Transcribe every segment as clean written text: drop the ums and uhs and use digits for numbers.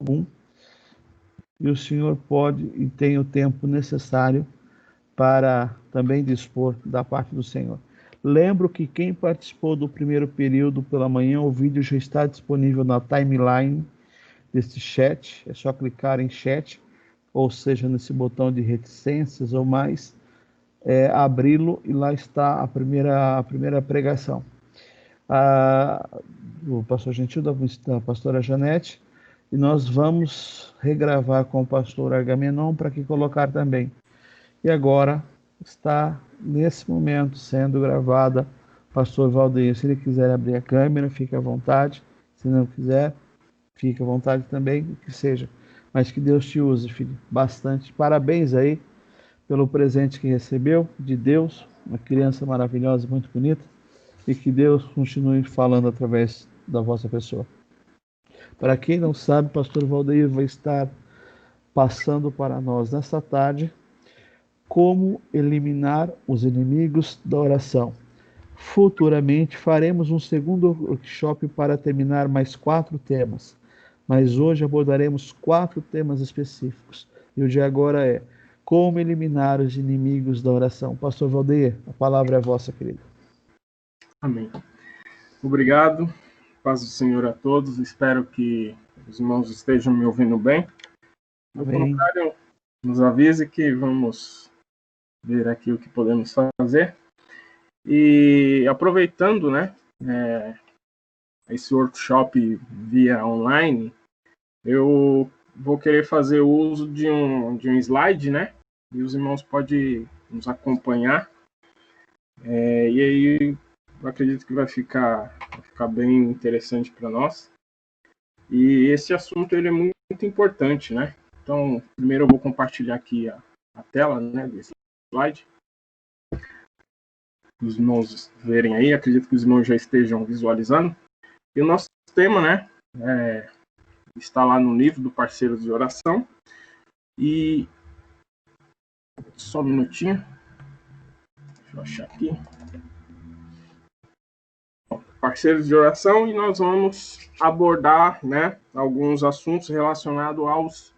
1, e o senhor pode e tem o tempo necessário para também dispor da parte do Senhor. Lembro que quem participou do primeiro período pela manhã, o vídeo já está disponível na timeline desse chat. É só clicar em chat, ou seja, nesse botão de reticências ou mais, abri-lo e lá está a primeira pregação. O pastor Gentil, da pastora Janete, e nós vamos regravar com o pastor Agamenon para que colocar também. E agora está, nesse momento, sendo gravada. Pastor Valdeir, se ele quiser abrir a câmera, fique à vontade. Se não quiser, fique à vontade também, o que seja. Mas que Deus te use, filho, bastante. Parabéns aí pelo presente que recebeu de Deus, uma criança maravilhosa, muito bonita, e que Deus continue falando através da vossa pessoa. Para quem não sabe, pastor Valdeir vai estar passando para nós nesta tarde como eliminar os inimigos da oração. Futuramente faremos um segundo workshop para terminar mais 4 temas, mas hoje abordaremos 4 temas específicos. E o de agora é como eliminar os inimigos da oração. Pastor Valdeir, a palavra é vossa, querido. Amém. Obrigado. Paz do Senhor a todos. Espero que os irmãos estejam me ouvindo bem. No contrário, nos avise que vamos ver aqui o que podemos fazer. E aproveitando, né, esse workshop via online, eu vou querer fazer uso de um slide, né, e os irmãos podem nos acompanhar. E aí eu acredito que vai ficar bem interessante para nós. E esse assunto ele é muito importante, né? Então, primeiro eu vou compartilhar aqui a tela, né, desse slide. Os irmãos verem aí, acredito que os irmãos já estejam visualizando. E o nosso tema, né, está lá no livro do Parceiros de Oração. E só um minutinho. Deixa eu achar aqui. Parceiros de Oração, e nós vamos abordar, né, alguns assuntos relacionados aos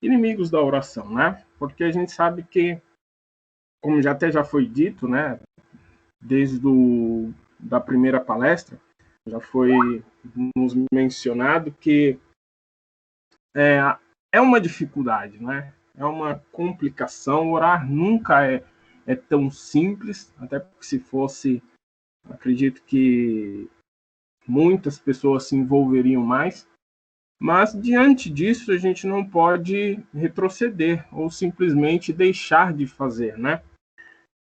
inimigos da oração, né? Porque a gente sabe que, como já foi dito, né, desde da primeira palestra, já foi nos mencionado que é uma dificuldade, né? É uma complicação. Orar nunca é tão simples, até porque se fosse, acredito que muitas pessoas se envolveriam mais. Mas, diante disso, a gente não pode retroceder ou simplesmente deixar de fazer, né?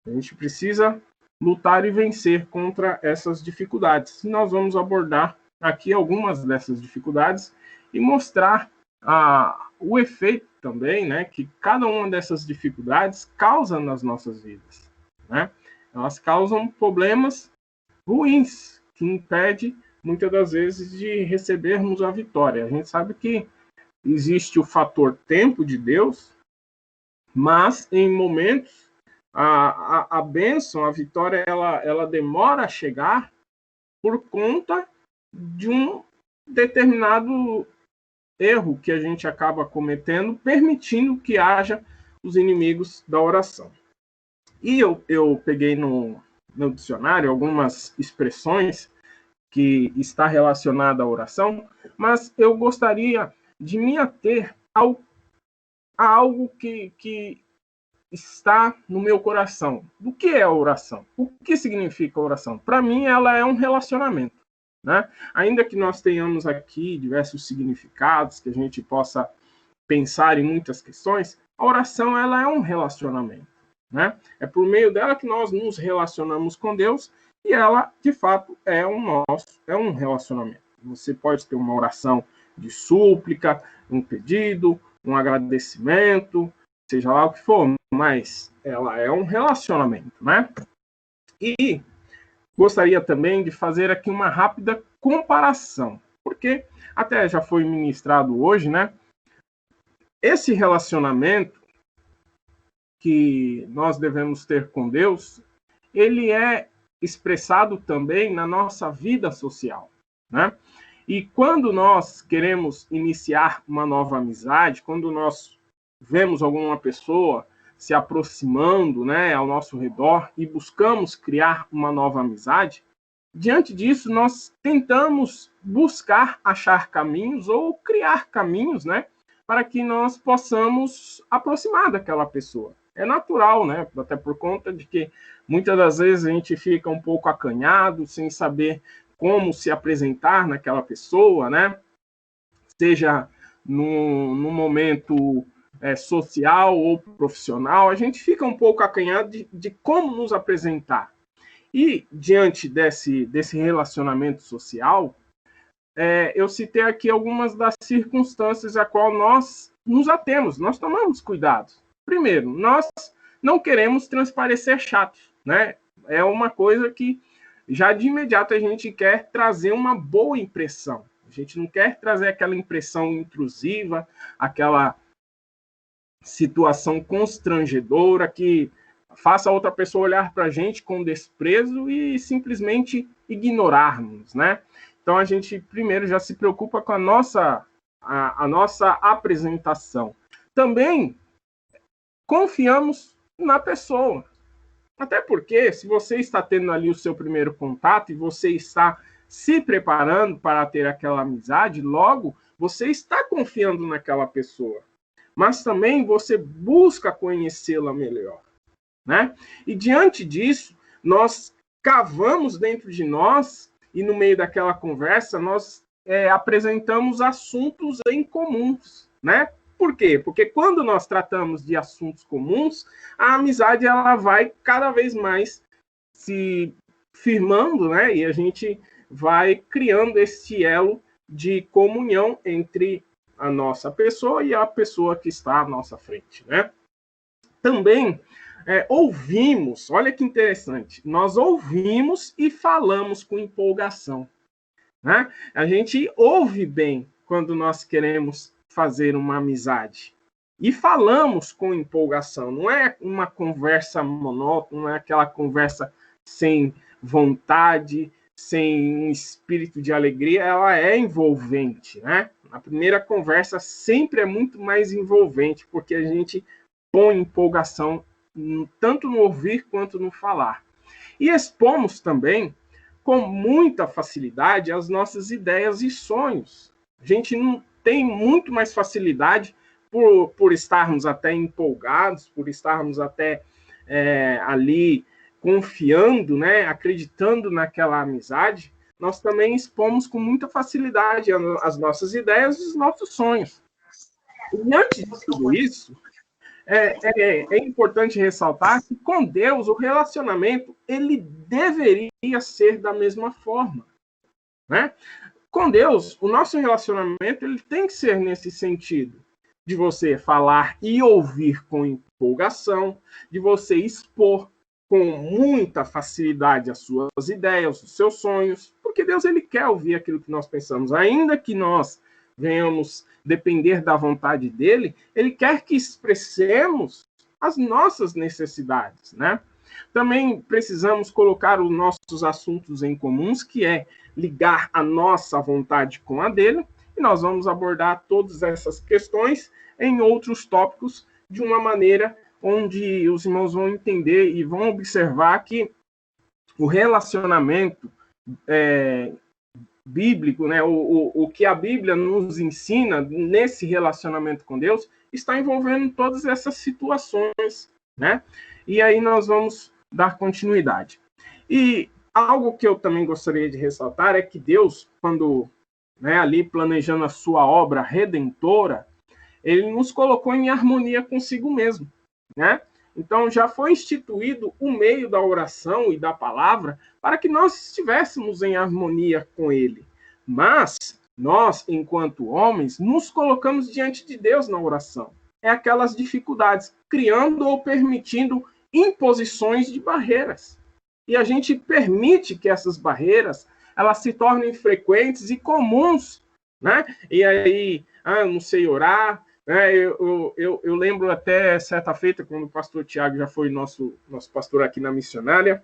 A gente precisa lutar e vencer contra essas dificuldades. E nós vamos abordar aqui algumas dessas dificuldades e mostrar o efeito também, né, que cada uma dessas dificuldades causa nas nossas vidas, né? Elas causam problemas ruins que impedem muitas das vezes de recebermos a vitória. A gente sabe que existe o fator tempo de Deus, mas em momentos a bênção, a vitória, ela demora a chegar por conta de um determinado erro que a gente acaba cometendo, permitindo que haja os inimigos da oração. E eu peguei no dicionário algumas expressões que está relacionada à oração, mas eu gostaria de me ater a algo que está no meu coração. O que é a oração? O que significa a oração? Para mim, ela é um relacionamento, né? Ainda que nós tenhamos aqui diversos significados, que a gente possa pensar em muitas questões, a oração ela é um relacionamento, né? É por meio dela que nós nos relacionamos com Deus, e ela, de fato, é um relacionamento. Você pode ter uma oração de súplica, um pedido, um agradecimento, seja lá o que for, mas ela é um relacionamento, né? E gostaria também de fazer aqui uma rápida comparação, porque até já foi ministrado hoje, né? Esse relacionamento que nós devemos ter com Deus, ele é expressado também na nossa vida social, né? E quando nós queremos iniciar uma nova amizade, quando nós vemos alguma pessoa se aproximando, né, ao nosso redor e buscamos criar uma nova amizade, diante disso nós tentamos buscar achar caminhos ou criar caminhos, né, para que nós possamos aproximar daquela pessoa. É natural, né, até por conta de que muitas das vezes a gente fica um pouco acanhado, sem saber como se apresentar naquela pessoa, né? Seja no momento social ou profissional, a gente fica um pouco acanhado de como nos apresentar. E diante desse relacionamento social, eu citei aqui algumas das circunstâncias a qual nós nos atemos, nós tomamos cuidado. Primeiro, nós não queremos transparecer chatos, né? É uma coisa que já de imediato a gente quer trazer uma boa impressão. A gente não quer trazer aquela impressão intrusiva, aquela situação constrangedora que faça a outra pessoa olhar para a gente com desprezo e simplesmente ignorarmos, né? Então a gente primeiro já se preocupa com a nossa apresentação. Também confiamos na pessoa. Até porque, se você está tendo ali o seu primeiro contato e você está se preparando para ter aquela amizade, logo você está confiando naquela pessoa. Mas também você busca conhecê-la melhor, né? E diante disso, nós cavamos dentro de nós e no meio daquela conversa nós apresentamos assuntos em comuns, né? Por quê? Porque quando nós tratamos de assuntos comuns, a amizade ela vai cada vez mais se firmando, né? E a gente vai criando esse elo de comunhão entre a nossa pessoa e a pessoa que está à nossa frente, né? Também ouvimos, olha que interessante, nós ouvimos e falamos com empolgação, né? A gente ouve bem quando nós queremos fazer uma amizade. E falamos com empolgação, não é uma conversa monótona, não é aquela conversa sem vontade, sem um espírito de alegria, ela é envolvente, né? A primeira conversa sempre é muito mais envolvente, porque a gente põe empolgação tanto no ouvir quanto no falar. E expomos também com muita facilidade as nossas ideias e sonhos. A gente não tem muito mais facilidade por estarmos até empolgados, por estarmos até ali confiando, né, acreditando naquela amizade, nós também expomos com muita facilidade as nossas ideias e os nossos sonhos. E diante de tudo isso, é importante ressaltar que com Deus o relacionamento ele deveria ser da mesma forma, né? Com Deus, o nosso relacionamento ele tem que ser nesse sentido, de você falar e ouvir com empolgação, de você expor com muita facilidade as suas ideias, os seus sonhos, porque Deus ele quer ouvir aquilo que nós pensamos, ainda que nós venhamos depender da vontade dele, ele quer que expressemos as nossas necessidades, né? Também precisamos colocar os nossos assuntos em comuns, que é ligar a nossa vontade com a dele, e nós vamos abordar todas essas questões em outros tópicos de uma maneira onde os irmãos vão entender e vão observar que o relacionamento bíblico, né, o que a Bíblia nos ensina nesse relacionamento com Deus, está envolvendo todas essas situações, né? E aí nós vamos dar continuidade. E algo que eu também gostaria de ressaltar é que Deus, quando ali planejando a sua obra redentora, ele nos colocou em harmonia consigo mesmo, né? Então já foi instituído o meio da oração e da palavra para que nós estivéssemos em harmonia com ele. Mas nós, enquanto homens, nos colocamos diante de Deus na oração. É aquelas dificuldades, criando ou permitindo imposições de barreiras. E a gente permite que essas barreiras elas se tornem frequentes e comuns, né? E aí, eu não sei orar. Eu lembro até certa feita, quando o pastor Tiago já foi nosso pastor aqui na missionária,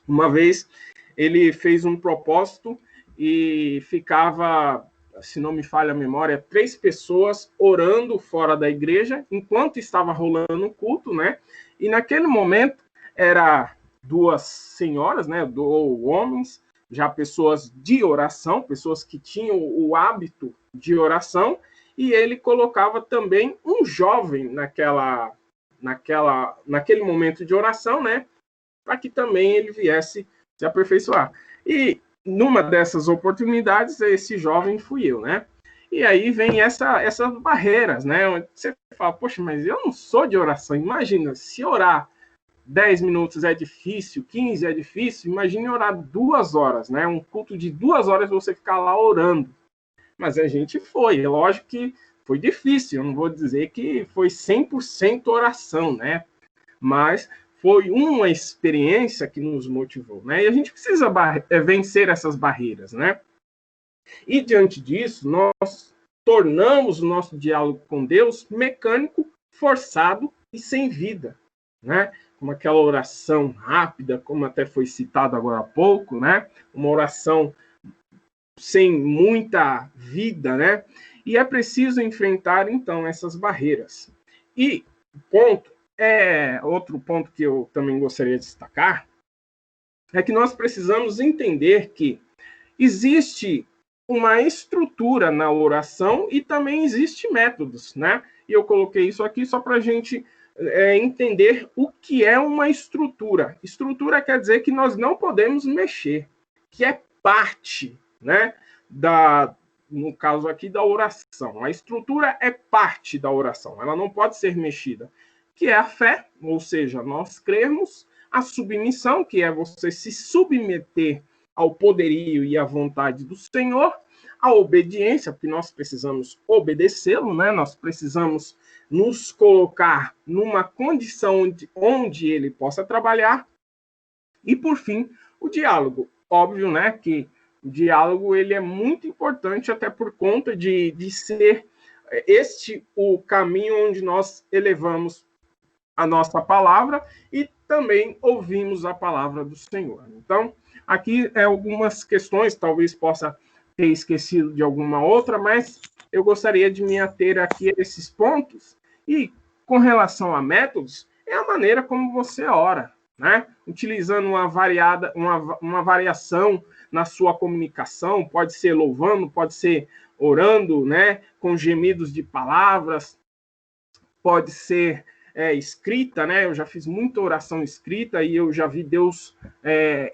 uma vez ele fez um propósito e ficava, se não me falha a memória, 3 pessoas orando fora da igreja enquanto estava rolando o culto, né? E naquele momento era 2 senhoras, né, ou homens, já pessoas de oração, pessoas que tinham o hábito de oração, e ele colocava também um jovem naquele momento de oração, né, para que também ele viesse se aperfeiçoar. E numa dessas oportunidades, esse jovem fui eu, né? E aí vem essas barreiras, né? Você fala, poxa, mas eu não sou de oração. Imagina, se orar 10 minutos é difícil, 15 é difícil, imagine orar 2 horas, né? Um culto de 2 horas você ficar lá orando. Mas a gente foi, é lógico que foi difícil, eu não vou dizer que foi 100% oração, né? Mas foi uma experiência que nos motivou, né? E a gente precisa vencer essas barreiras, né? E diante disso, nós tornamos o nosso diálogo com Deus mecânico, forçado e sem vida, né? Como aquela oração rápida, como até foi citado agora há pouco, né? Uma oração sem muita vida, né? E é preciso enfrentar, então, essas barreiras. E outro ponto que eu também gostaria de destacar é que nós precisamos entender que existe uma estrutura na oração e também existe métodos, né? E eu coloquei isso aqui só para a gente entender o que é uma estrutura. Estrutura quer dizer que nós não podemos mexer, que é parte, né? No caso aqui da oração. A estrutura é parte da oração, ela não pode ser mexida, que é a fé, ou seja, nós cremos, a submissão, que é você se submeter ao poderio e à vontade do Senhor, a obediência, porque nós precisamos obedecê-lo, né? Nós precisamos nos colocar numa condição onde ele possa trabalhar, e por fim, o diálogo. Óbvio, né, que o diálogo ele é muito importante até por conta de ser este o caminho onde nós elevamos a nossa palavra e também ouvimos a palavra do Senhor. Então, aqui algumas questões, talvez possa ter esquecido de alguma outra, mas eu gostaria de me ater aqui a esses pontos. E com relação a métodos, é a maneira como você ora, né? Utilizando uma variação na sua comunicação, pode ser louvando, pode ser orando, né? Com gemidos de palavras, pode ser escrita, né? Eu já fiz muita oração escrita e eu já vi Deus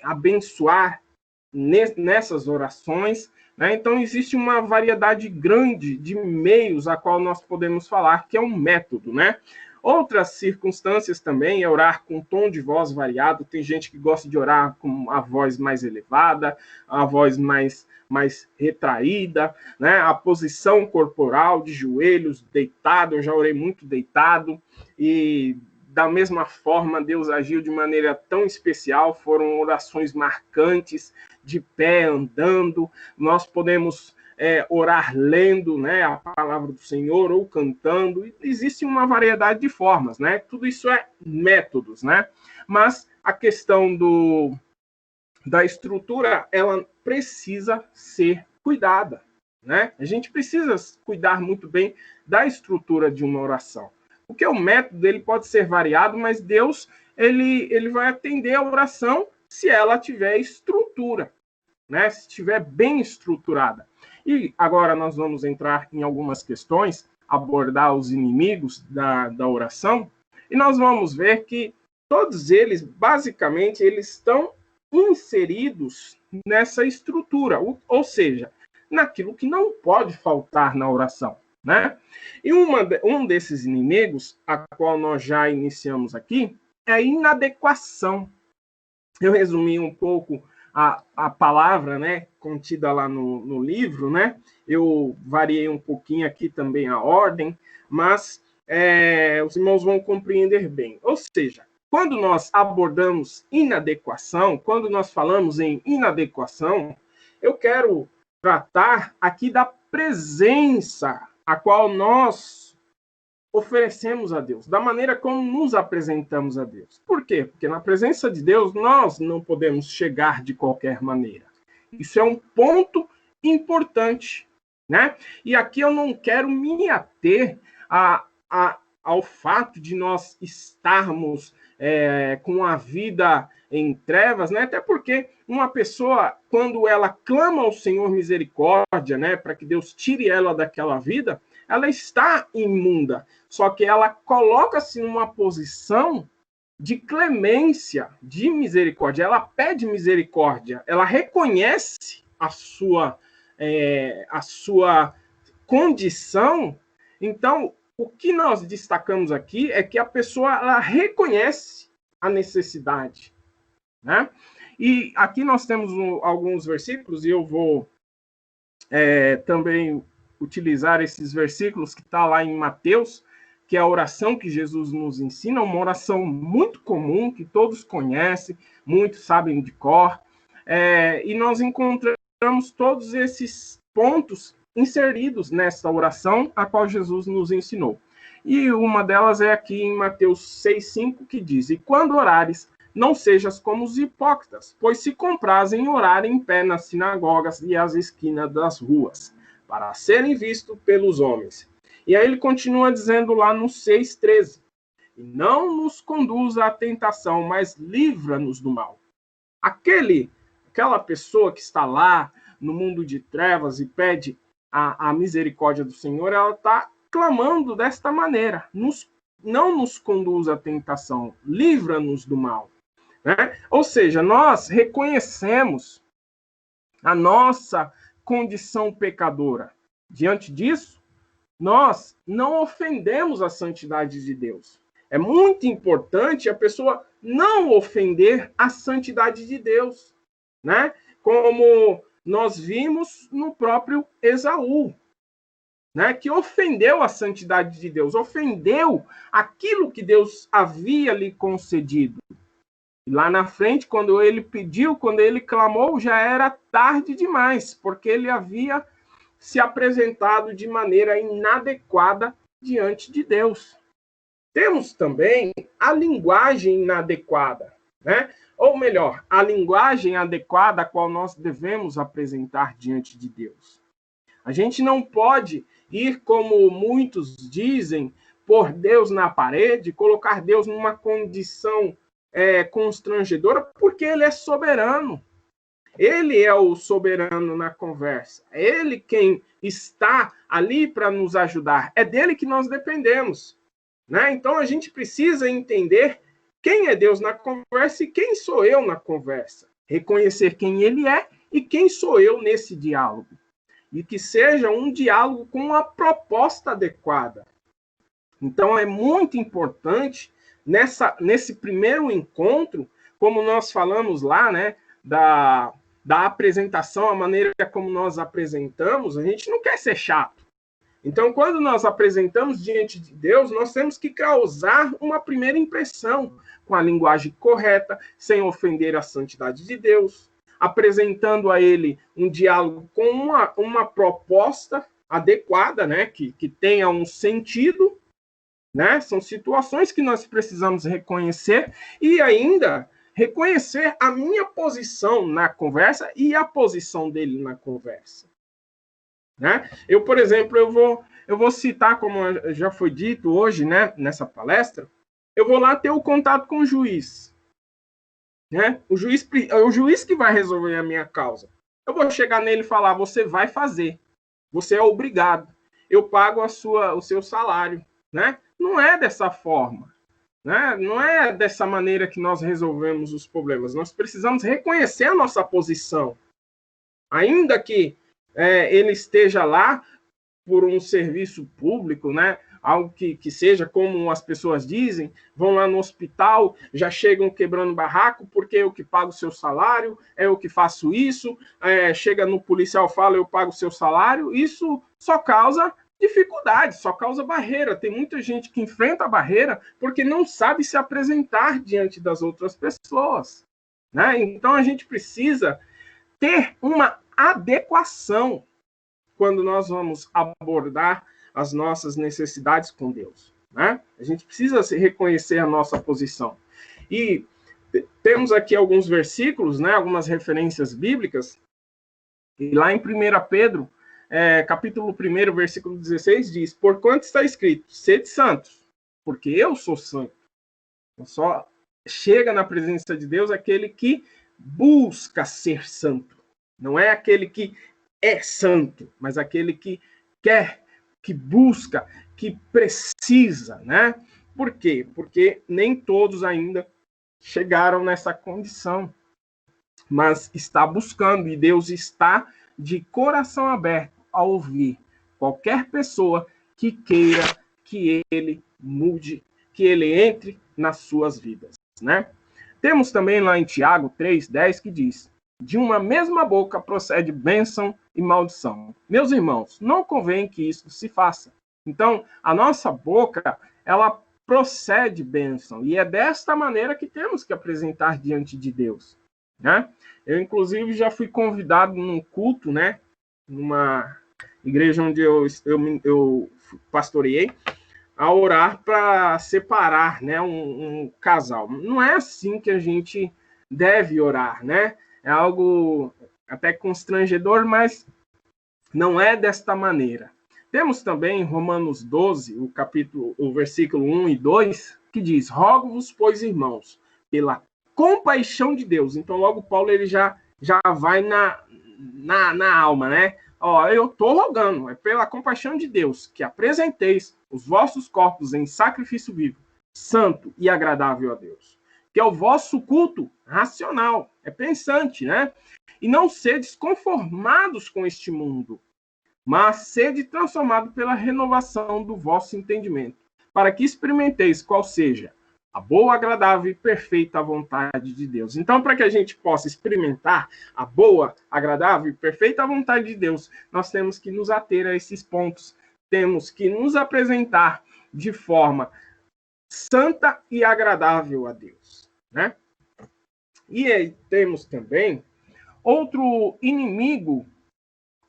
abençoar nessas orações, né? Então existe uma variedade grande de meios a qual nós podemos falar que é um método, né? Outras circunstâncias também é orar com tom de voz variado. Tem gente que gosta de orar com a voz mais elevada, a voz mais retraída, né? A posição corporal de joelhos, deitado. Eu já orei muito deitado e da mesma forma Deus agiu de maneira tão especial. Foram orações marcantes, de pé, andando. Nós podemos orar lendo, né, a palavra do Senhor ou cantando. E existe uma variedade de formas, né? Tudo isso é métodos, né? Mas a questão da estrutura, ela precisa ser cuidada, né? A gente precisa cuidar muito bem da estrutura de uma oração. Porque o método ele pode ser variado, mas Deus ele vai atender a oração se ela tiver estrutura, né? Se estiver bem estruturada. E agora nós vamos entrar em algumas questões, abordar os inimigos da oração, e nós vamos ver que todos eles, basicamente, eles estão inseridos nessa estrutura, ou seja, naquilo que não pode faltar na oração, né? E um desses inimigos, a qual nós já iniciamos aqui, é a inadequação. Eu resumi um pouco a palavra, né, contida lá no livro, né? Eu variei um pouquinho aqui também a ordem, mas os irmãos vão compreender bem. Ou seja, quando nós abordamos inadequação, quando nós falamos em inadequação, eu quero tratar aqui da presença a qual nós oferecemos a Deus, da maneira como nos apresentamos a Deus. Por quê? Porque na presença de Deus nós não podemos chegar de qualquer maneira. Isso é um ponto importante, né? E aqui eu não quero me ater ao fato de nós estarmos com a vida em trevas, né? Até porque uma pessoa, quando ela clama ao Senhor misericórdia, né, para que Deus tire ela daquela vida, ela está imunda. Só que ela coloca-se numa posição de clemência, de misericórdia. Ela pede misericórdia, ela reconhece a sua condição. Então, o que nós destacamos aqui é que a pessoa ela reconhece a necessidade, né? E aqui nós temos alguns versículos, e eu vou também utilizar esses versículos que está lá em Mateus, que é a oração que Jesus nos ensina, uma oração muito comum, que todos conhecem, muitos sabem de cor, e nós encontramos todos esses pontos inseridos nessa oração, a qual Jesus nos ensinou. E uma delas é aqui em Mateus 6,5, que diz: "E quando orares, não sejas como os hipócritas, pois se comprazem em orar em pé nas sinagogas e às esquinas das ruas, para serem vistos pelos homens." E aí ele continua dizendo lá no 6,13: "E não nos conduza à tentação, mas livra-nos do mal." Aquela pessoa que está lá no mundo de trevas e pede a misericórdia do Senhor, ela está clamando desta maneira: não nos conduza à tentação, livra-nos do mal. Né? Ou seja, nós reconhecemos a nossa condição pecadora. Diante disso, nós não ofendemos a santidade de Deus. É muito importante a pessoa não ofender a santidade de Deus, né? Como nós vimos no próprio Esaú, né? Que ofendeu a santidade de Deus, ofendeu aquilo que Deus havia lhe concedido. E lá na frente, quando ele pediu, quando ele clamou, já era tarde demais, porque ele havia se apresentado de maneira inadequada diante de Deus. Temos também a linguagem inadequada, né? Ou melhor, a linguagem adequada a qual nós devemos apresentar diante de Deus. A gente não pode ir, como muitos dizem, pôr Deus na parede, colocar Deus numa condição constrangedora, porque ele é soberano. Ele é o soberano na conversa. É ele quem está ali para nos ajudar. É dele que nós dependemos. Né? Então a gente precisa entender quem é Deus na conversa e quem sou eu na conversa. Reconhecer quem ele é e quem sou eu nesse diálogo. E que seja um diálogo com uma proposta adequada. Então é muito importante nesse primeiro encontro, como nós falamos lá, né, da apresentação, a maneira como nós apresentamos, a gente não quer ser chato. Então, quando nós apresentamos diante de Deus, nós temos que causar uma primeira impressão com a linguagem correta, sem ofender a santidade de Deus, apresentando a Ele um diálogo com uma proposta adequada, né, que tenha um sentido, né? São situações que nós precisamos reconhecer e ainda reconhecer a minha posição na conversa e a posição dele na conversa. Né? Eu, por exemplo, eu vou citar, como já foi dito hoje, né, nessa palestra, eu vou lá ter o contato com o juiz. Né? O juiz que vai resolver a minha causa. Eu vou chegar nele e falar: você vai fazer, você é obrigado, eu pago o seu salário. Né? Não é dessa forma. Né? Não é dessa maneira que nós resolvemos os problemas. Nós precisamos reconhecer a nossa posição. Ainda que ele esteja lá por um serviço público, né? Algo que seja como as pessoas dizem, vão lá no hospital, já chegam quebrando barraco, porque eu que pago o seu salário, eu que faço isso, chega no policial, fala: eu pago o seu salário. Isso só causa dificuldade, só causa barreira. Tem muita gente que enfrenta a barreira porque não sabe se apresentar diante das outras pessoas. Né? Então a gente precisa ter uma adequação quando nós vamos abordar as nossas necessidades com Deus. Né? A gente precisa reconhecer a nossa posição. E temos aqui alguns versículos, né, algumas referências bíblicas, E lá em 1 Pedro, capítulo 1, versículo 16, diz: porquanto está escrito, sede santos, porque eu sou santo. Então, só chega na presença de Deus aquele que busca ser santo. Não é aquele que é santo, mas aquele que quer, que busca, que precisa, né? Por quê? Porque nem todos ainda chegaram nessa condição, mas está buscando, e Deus está de coração aberto a ouvir qualquer pessoa que queira que ele mude, que ele entre nas suas vidas, né? Temos também lá em Tiago 3:10 que diz: de uma mesma boca procede bênção e maldição. Meus irmãos, não convém que isso se faça. Então, a nossa boca, ela procede bênção, e é desta maneira que temos que apresentar diante de Deus, né? Eu, inclusive, já fui convidado num culto, né? Numa igreja onde eu pastoreei, a orar para separar, né, um casal. Não é assim que a gente deve orar, né? É algo até constrangedor, mas não é desta maneira. Temos também em Romanos 12, o versículo 1 e 2, que diz: rogo-vos, pois, irmãos, pela compaixão de Deus. Então, logo Paulo ele já vai na alma, né? Ó, eu estou rogando, é pela compaixão de Deus, que apresenteis os vossos corpos em sacrifício vivo, santo e agradável a Deus, que é o vosso culto racional, é pensante, né? E não sedes conformados com este mundo, mas sede transformado pela renovação do vosso entendimento, para que experimenteis qual seja a boa, agradável e perfeita vontade de Deus. Então, para que a gente possa experimentar a boa, agradável e perfeita vontade de Deus, nós temos que nos ater a esses pontos, temos que nos apresentar de forma santa e agradável a Deus, né? E aí temos também outro inimigo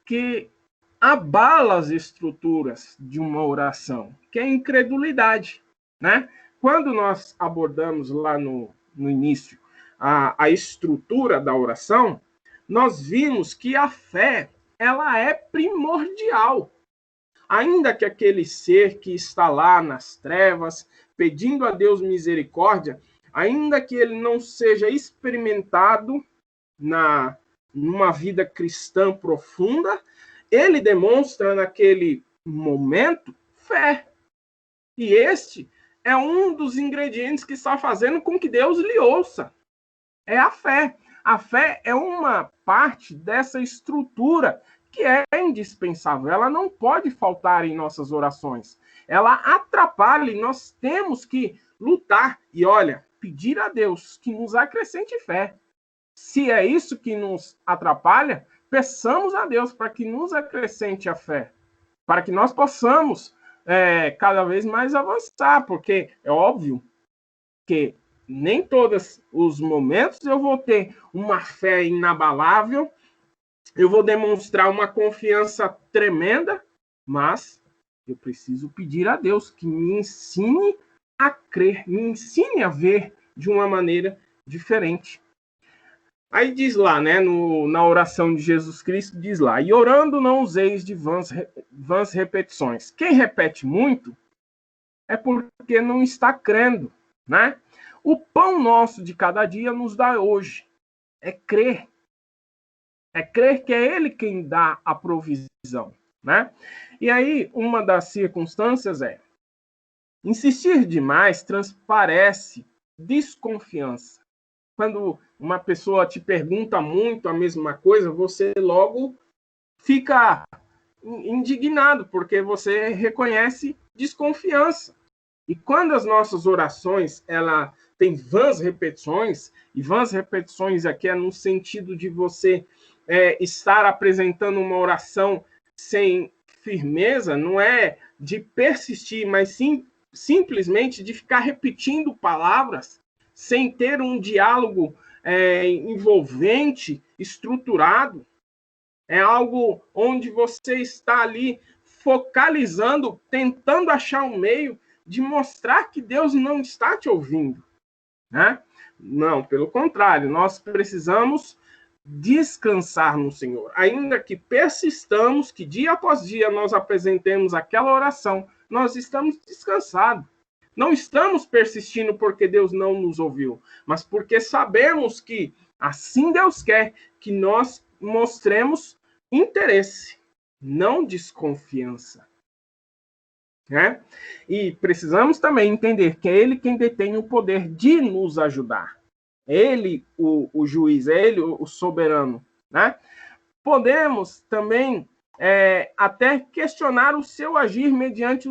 que abala as estruturas de uma oração, que é a incredulidade, né? Quando nós abordamos lá no início a estrutura da oração, nós vimos que a fé, ela é primordial. Ainda que aquele ser que está lá nas trevas, pedindo a Deus misericórdia, ainda que ele não seja experimentado numa vida cristã profunda, ele demonstra naquele momento fé. E este é um dos ingredientes que está fazendo com que Deus lhe ouça. É a fé. A fé é uma parte dessa estrutura que é indispensável. Ela não pode faltar em nossas orações. Ela atrapalha e nós temos que lutar e, olha, pedir a Deus que nos acrescente fé. Se é isso que nos atrapalha, peçamos a Deus para que nos acrescente a fé, para que nós possamos cada vez mais avançar, porque é óbvio que nem todos os momentos eu vou ter uma fé inabalável, eu vou demonstrar uma confiança tremenda, mas eu preciso pedir a Deus que me ensine a crer, me ensine a ver de uma maneira diferente. Aí diz lá, né, na oração de Jesus Cristo, diz lá: e orando não useis de vãs repetições. Quem repete muito é porque não está crendo, né? O pão nosso de cada dia nos dá hoje. É crer. É crer que é Ele quem dá a provisão, né? E aí, uma das circunstâncias é insistir demais transparece desconfiança. Quando uma pessoa te pergunta muito a mesma coisa, você logo fica indignado, porque você reconhece desconfiança. E quando as nossas orações ela tem vãs repetições, e vãs repetições aqui é no sentido de você estar apresentando uma oração sem firmeza, não é de persistir, mas sim simplesmente de ficar repetindo palavras sem ter um diálogo envolvente, estruturado. É algo onde você está ali focalizando, tentando achar um meio de mostrar que Deus não está te ouvindo, né? Não, pelo contrário, nós precisamos descansar no Senhor. Ainda que persistamos, que dia após dia nós apresentemos aquela oração, nós estamos descansados. Não estamos persistindo porque Deus não nos ouviu, mas porque sabemos que assim Deus quer que nós mostremos interesse, não desconfiança. Né? E precisamos também entender que é Ele quem detém o poder de nos ajudar. Ele, o juiz, é Ele o soberano. Né? Podemos também até questionar o seu agir mediante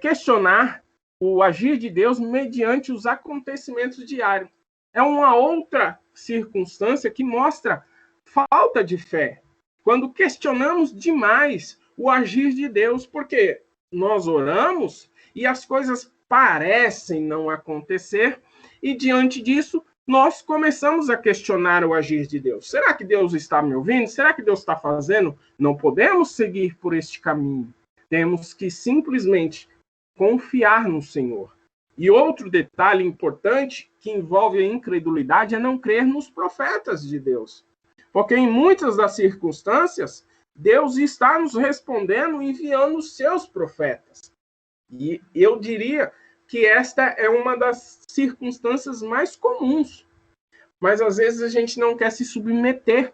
questionar o agir de Deus mediante os acontecimentos diários. É uma outra circunstância que mostra falta de fé. Quando questionamos demais o agir de Deus, porque nós oramos e as coisas parecem não acontecer, e diante disso, nós começamos a questionar o agir de Deus. Será que Deus está me ouvindo? Será que Deus está fazendo? Não podemos seguir por este caminho. Temos que simplesmente confiar no Senhor. E outro detalhe importante que envolve a incredulidade é não crer nos profetas de Deus. Porque em muitas das circunstâncias, Deus está nos respondendo enviando os seus profetas. E eu diria que esta é uma das circunstâncias mais comuns. Mas às vezes a gente não quer se submeter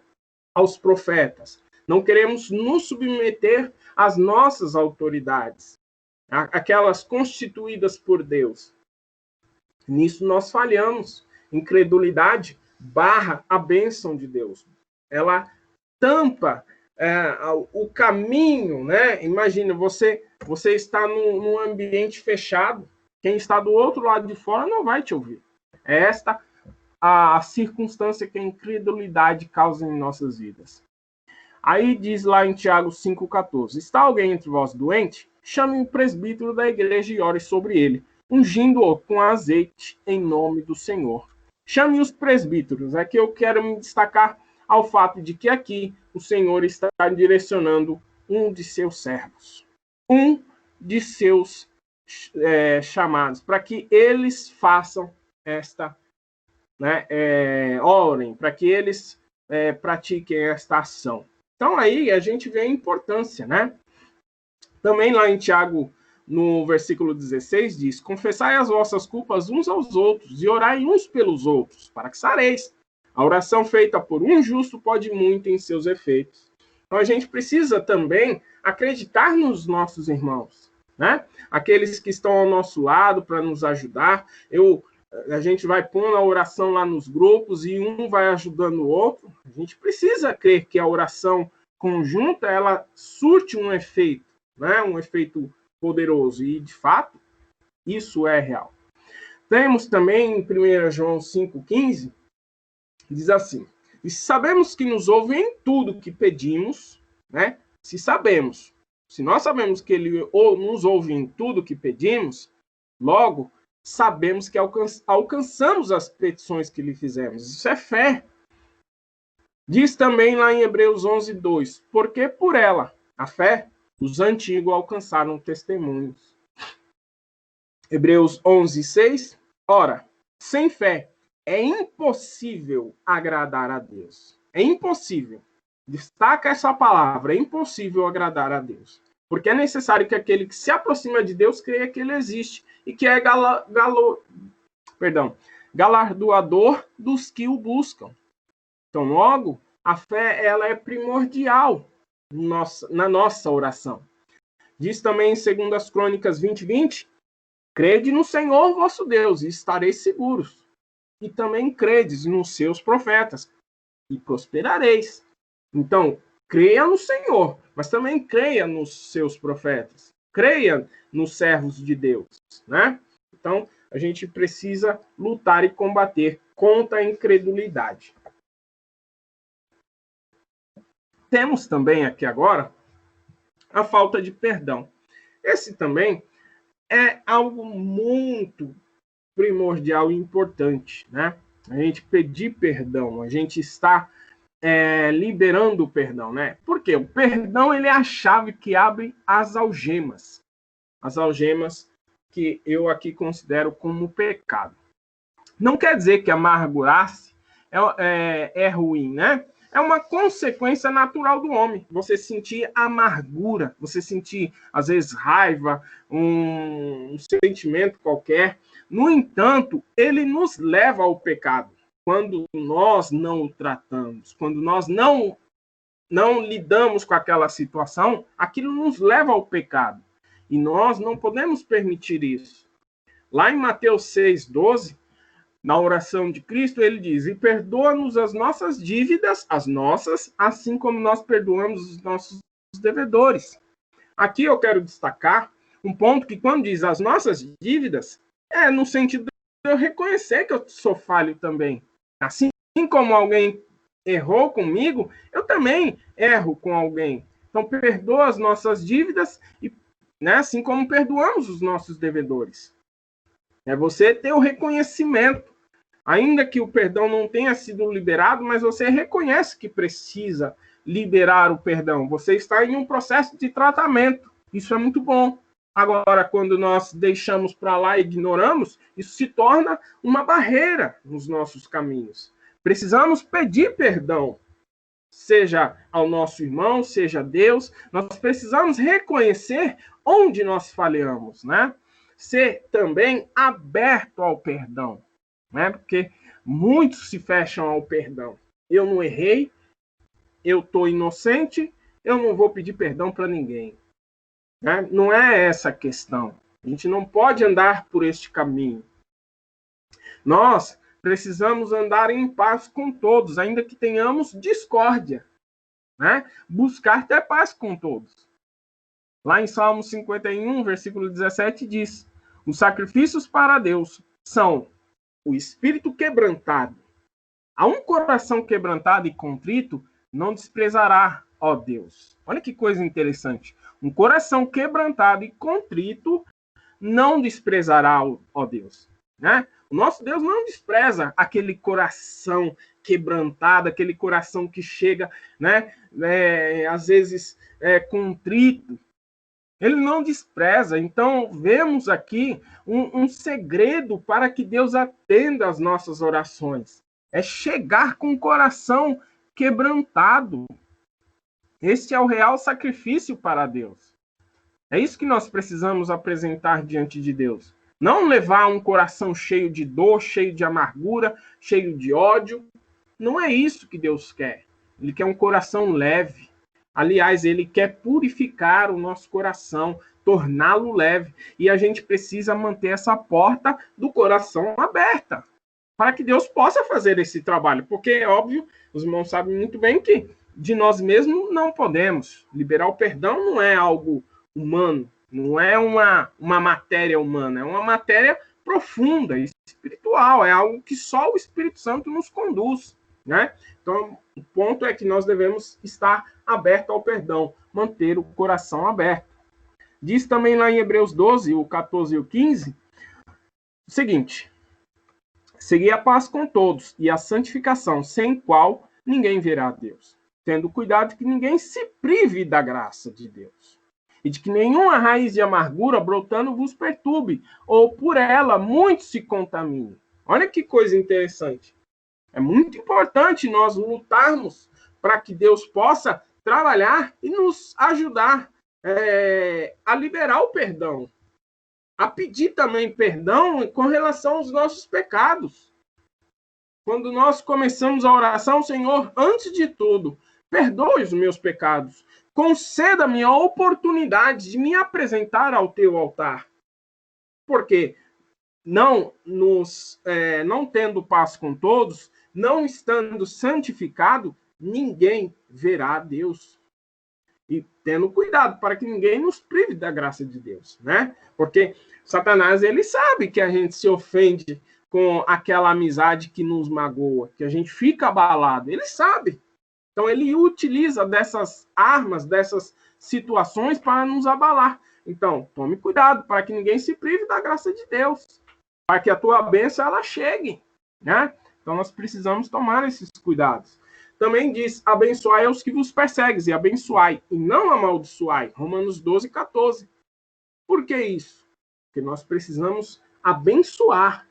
aos profetas. Não queremos nos submeter às nossas autoridades, aquelas constituídas por Deus. Nisso nós falhamos. Incredulidade barra a bênção de Deus. Ela tampa o caminho, né? Imagina, você está num ambiente fechado, quem está do outro lado de fora não vai te ouvir. É esta a circunstância que a incredulidade causa em nossas vidas. Aí diz lá em Tiago 5,14: está alguém entre vós doente? Chame o presbítero da igreja e ore sobre ele, ungindo-o com azeite em nome do Senhor. Chame os presbíteros. Aqui eu quero me destacar ao fato de que aqui o Senhor está direcionando um de seus servos, um de seus chamados, para que eles façam esta, né, orem, para que eles pratiquem esta ação. Então aí a gente vê a importância, né? Também lá em Tiago, no versículo 16, diz: confessai as vossas culpas uns aos outros e orai uns pelos outros, para que sareis. A oração feita por um justo pode muito em seus efeitos. Então a gente precisa também acreditar nos nossos irmãos, né? Aqueles que estão ao nosso lado para nos ajudar. A gente vai pondo a oração lá nos grupos e um vai ajudando o outro. A gente precisa crer que a oração conjunta ela surte um efeito, né? Um efeito poderoso. E, de fato, isso é real. Temos também em 1 João 5,15, diz assim: e se sabemos que nos ouve em tudo que pedimos, né? Se nós sabemos que ele nos ouve em tudo que pedimos, logo sabemos que alcançamos as petições que lhe fizemos. Isso é fé. Diz também lá em Hebreus 11:2, porque por ela, a fé, os antigos alcançaram testemunhos. Hebreus 11:6, ora, sem fé é impossível agradar a Deus. É impossível. Destaca essa palavra, é impossível agradar a Deus. Porque é necessário que aquele que se aproxima de Deus creia que ele existe e que é galardoador dos que o buscam. Então, logo, a fé ela é primordial na nossa oração. Diz também em 2 Crônicas 20:20, crede no Senhor vosso Deus e estareis seguros. E também credes nos seus profetas e prosperareis. Então, creia no Senhor, mas também creia nos seus profetas. Creia nos servos de Deus, né? Então, a gente precisa lutar e combater contra a incredulidade. Temos também aqui agora a falta de perdão. Esse também é algo muito primordial e importante, né? A gente pedir perdão, a gente está liberando o perdão, né? Porque o perdão ele é a chave que abre as algemas que eu aqui considero como pecado. Não quer dizer que amargurar-se é ruim, né? É uma consequência natural do homem. Você sentir amargura, você sentir, às vezes, raiva, um sentimento qualquer. No entanto, ele nos leva ao pecado. Quando nós não o tratamos, quando nós não lidamos com aquela situação, aquilo nos leva ao pecado. E nós não podemos permitir isso. Lá em Mateus 6,12, na oração de Cristo, ele diz: e perdoa-nos as nossas dívidas, as nossas, assim como nós perdoamos os nossos devedores. Aqui eu quero destacar um ponto que, quando diz as nossas dívidas, é no sentido de eu reconhecer que eu sou falho também. Assim como alguém errou comigo, eu também erro com alguém. Então, perdoa as nossas dívidas, e, né, assim como perdoamos os nossos devedores. É você ter o reconhecimento. Ainda que o perdão não tenha sido liberado, mas você reconhece que precisa liberar o perdão. Você está em um processo de tratamento. Isso é muito bom. Agora, quando nós deixamos para lá e ignoramos, isso se torna uma barreira nos nossos caminhos. Precisamos pedir perdão, seja ao nosso irmão, seja a Deus. Nós precisamos reconhecer onde nós falhamos, né? Ser também aberto ao perdão, né? Porque muitos se fecham ao perdão. Eu não errei, eu estou inocente, eu não vou pedir perdão para ninguém, né? Não é essa a questão. A gente não pode andar por este caminho. Nós precisamos andar em paz com todos, ainda que tenhamos discórdia, né? Buscar ter paz com todos. Lá em Salmo 51, versículo 17, diz: os sacrifícios para Deus são o espírito quebrantado. A um coração quebrantado e contrito não desprezará, ó Deus. Olha que coisa interessante. Um coração quebrantado e contrito não desprezará, ó Deus, né? O nosso Deus não despreza aquele coração quebrantado, aquele coração que chega, né, às vezes contrito. Ele não despreza. Então, vemos aqui um segredo para que Deus atenda às nossas orações. É chegar com o coração quebrantado. Este é o real sacrifício para Deus. É isso que nós precisamos apresentar diante de Deus. Não levar um coração cheio de dor, cheio de amargura, cheio de ódio. Não é isso que Deus quer. Ele quer um coração leve. Aliás, ele quer purificar o nosso coração, torná-lo leve. E a gente precisa manter essa porta do coração aberta, para que Deus possa fazer esse trabalho. Porque, é óbvio, os irmãos sabem muito bem que de nós mesmos não podemos. Liberar o perdão não é algo humano, não é uma matéria humana, é uma matéria profunda, espiritual, é algo que só o Espírito Santo nos conduz, né? Então, o ponto é que nós devemos estar aberto ao perdão, manter o coração aberto. Diz também lá em Hebreus 12, o 14 e o 15, o seguinte: segui a paz com todos e a santificação, sem qual ninguém verá a Deus, tendo cuidado que ninguém se prive da graça de Deus, e de que nenhuma raiz de amargura brotando vos perturbe, ou por ela muitos se contaminem. Olha que coisa interessante. É muito importante nós lutarmos para que Deus possa trabalhar e nos ajudar a liberar o perdão, a pedir também perdão com relação aos nossos pecados. Quando nós começamos a oração, Senhor, antes de tudo, perdoe os meus pecados, conceda-me a oportunidade de me apresentar ao teu altar. Porque não tendo paz com todos, não estando santificado, ninguém verá a Deus. E tendo cuidado para que ninguém nos prive da graça de Deus, né? Porque Satanás, ele sabe que a gente se ofende com aquela amizade que nos magoa, que a gente fica abalado. Ele sabe. Então, ele utiliza dessas armas, dessas situações para nos abalar. Então, tome cuidado para que ninguém se prive da graça de Deus, para que a tua bênção ela chegue, né? Então, nós precisamos tomar esses cuidados. Também diz: abençoai aos que vos perseguem, e abençoai, e não amaldiçoai. Romanos 12, 14. Por que isso? Porque nós precisamos abençoar,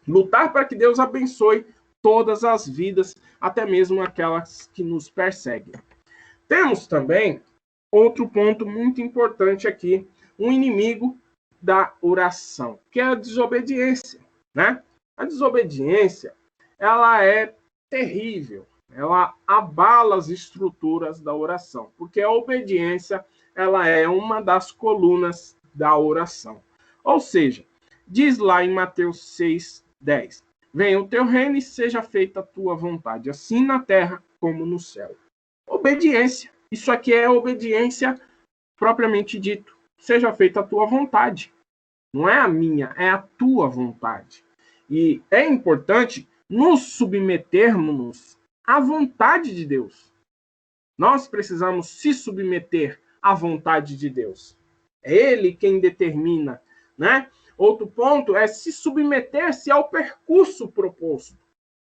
lutar para que Deus abençoe todas as vidas, até mesmo aquelas que nos perseguem. Temos também outro ponto muito importante aqui, um inimigo da oração, que é a desobediência, né? A desobediência, ela é terrível, ela abala as estruturas da oração, porque a obediência, ela é uma das colunas da oração. Ou seja, diz lá em Mateus 6:10, venha o teu reino e seja feita a tua vontade, assim na terra como no céu. Obediência. Isso aqui é obediência propriamente dito. Seja feita a tua vontade. Não é a minha, é a tua vontade. E é importante nos submetermos à vontade de Deus. Nós precisamos se submeter à vontade de Deus. É Ele quem determina, né? Outro ponto é se submeter-se ao percurso proposto.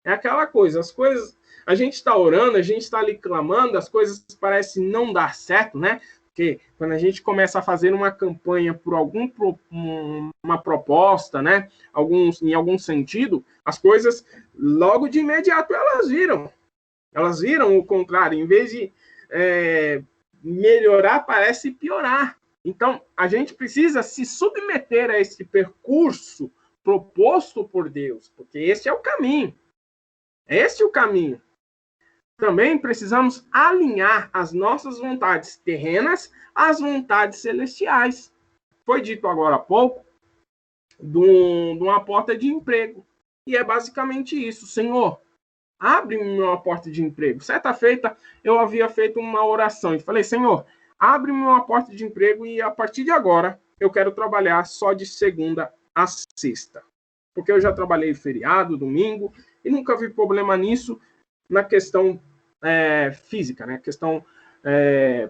É aquela coisa, as coisas, a gente está orando, a gente está ali clamando, as coisas parecem não dar certo, né? Porque quando a gente começa a fazer uma campanha por uma proposta, né? Em algum sentido, as coisas, logo de imediato, elas viram. Elas viram o contrário. Em vez de melhorar, parece piorar. Então, a gente precisa se submeter a esse percurso proposto por Deus, porque esse é o caminho. Esse é o caminho. Também precisamos alinhar as nossas vontades terrenas às vontades celestiais. Foi dito agora há pouco de uma porta de emprego. E é basicamente isso. Senhor, abre-me uma porta de emprego. Certa feita, eu havia feito uma oração e falei, Senhor, abre-me uma porta de emprego e a partir de agora eu quero trabalhar só de segunda a sexta. Porque eu já trabalhei feriado, domingo, e nunca vi problema nisso na questão física, né? Questão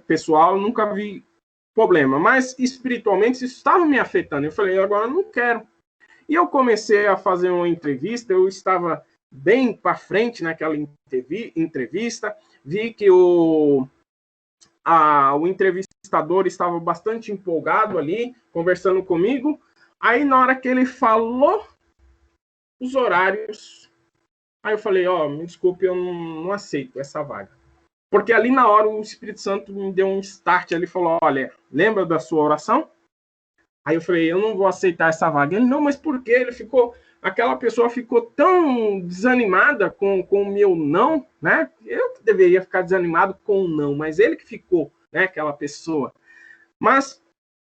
pessoal, nunca vi problema. Mas espiritualmente isso estava me afetando. Eu falei, agora eu não quero. E eu comecei a fazer uma entrevista, eu estava bem para frente naquela entrevista, vi que o entrevistador estava bastante empolgado ali, conversando comigo. Aí, na hora que ele falou os horários, aí eu falei, me desculpe, eu não aceito essa vaga. Porque ali na hora o Espírito Santo me deu um start, ele falou, olha, lembra da sua oração? Aí eu falei, eu não vou aceitar essa vaga. Ele, não, mas por quê? Aquela pessoa ficou tão desanimada com o meu não, né? Eu que deveria ficar desanimado com o não, mas ele que ficou, né? Aquela pessoa. Mas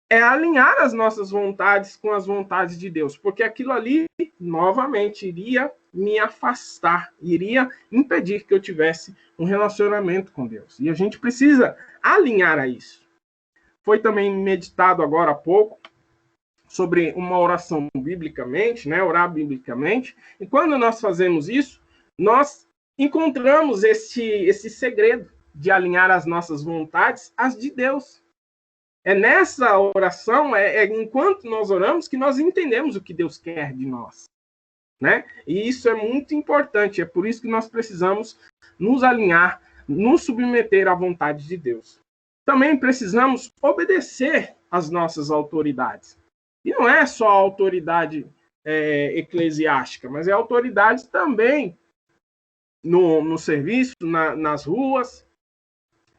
é alinhar as nossas vontades com as vontades de Deus, porque aquilo ali, novamente, iria me afastar, iria impedir que eu tivesse um relacionamento com Deus. E a gente precisa alinhar a isso. Foi também meditado agora há pouco sobre uma oração biblicamente, né? Orar biblicamente. E quando nós fazemos isso, nós encontramos esse segredo de alinhar as nossas vontades às de Deus. É nessa oração, enquanto nós oramos, que nós entendemos o que Deus quer de nós. Né? E isso é muito importante. É por isso que nós precisamos nos alinhar, nos submeter à vontade de Deus. Também precisamos obedecer às nossas autoridades. E não é só a autoridade eclesiástica, mas é a autoridade também no serviço, nas ruas,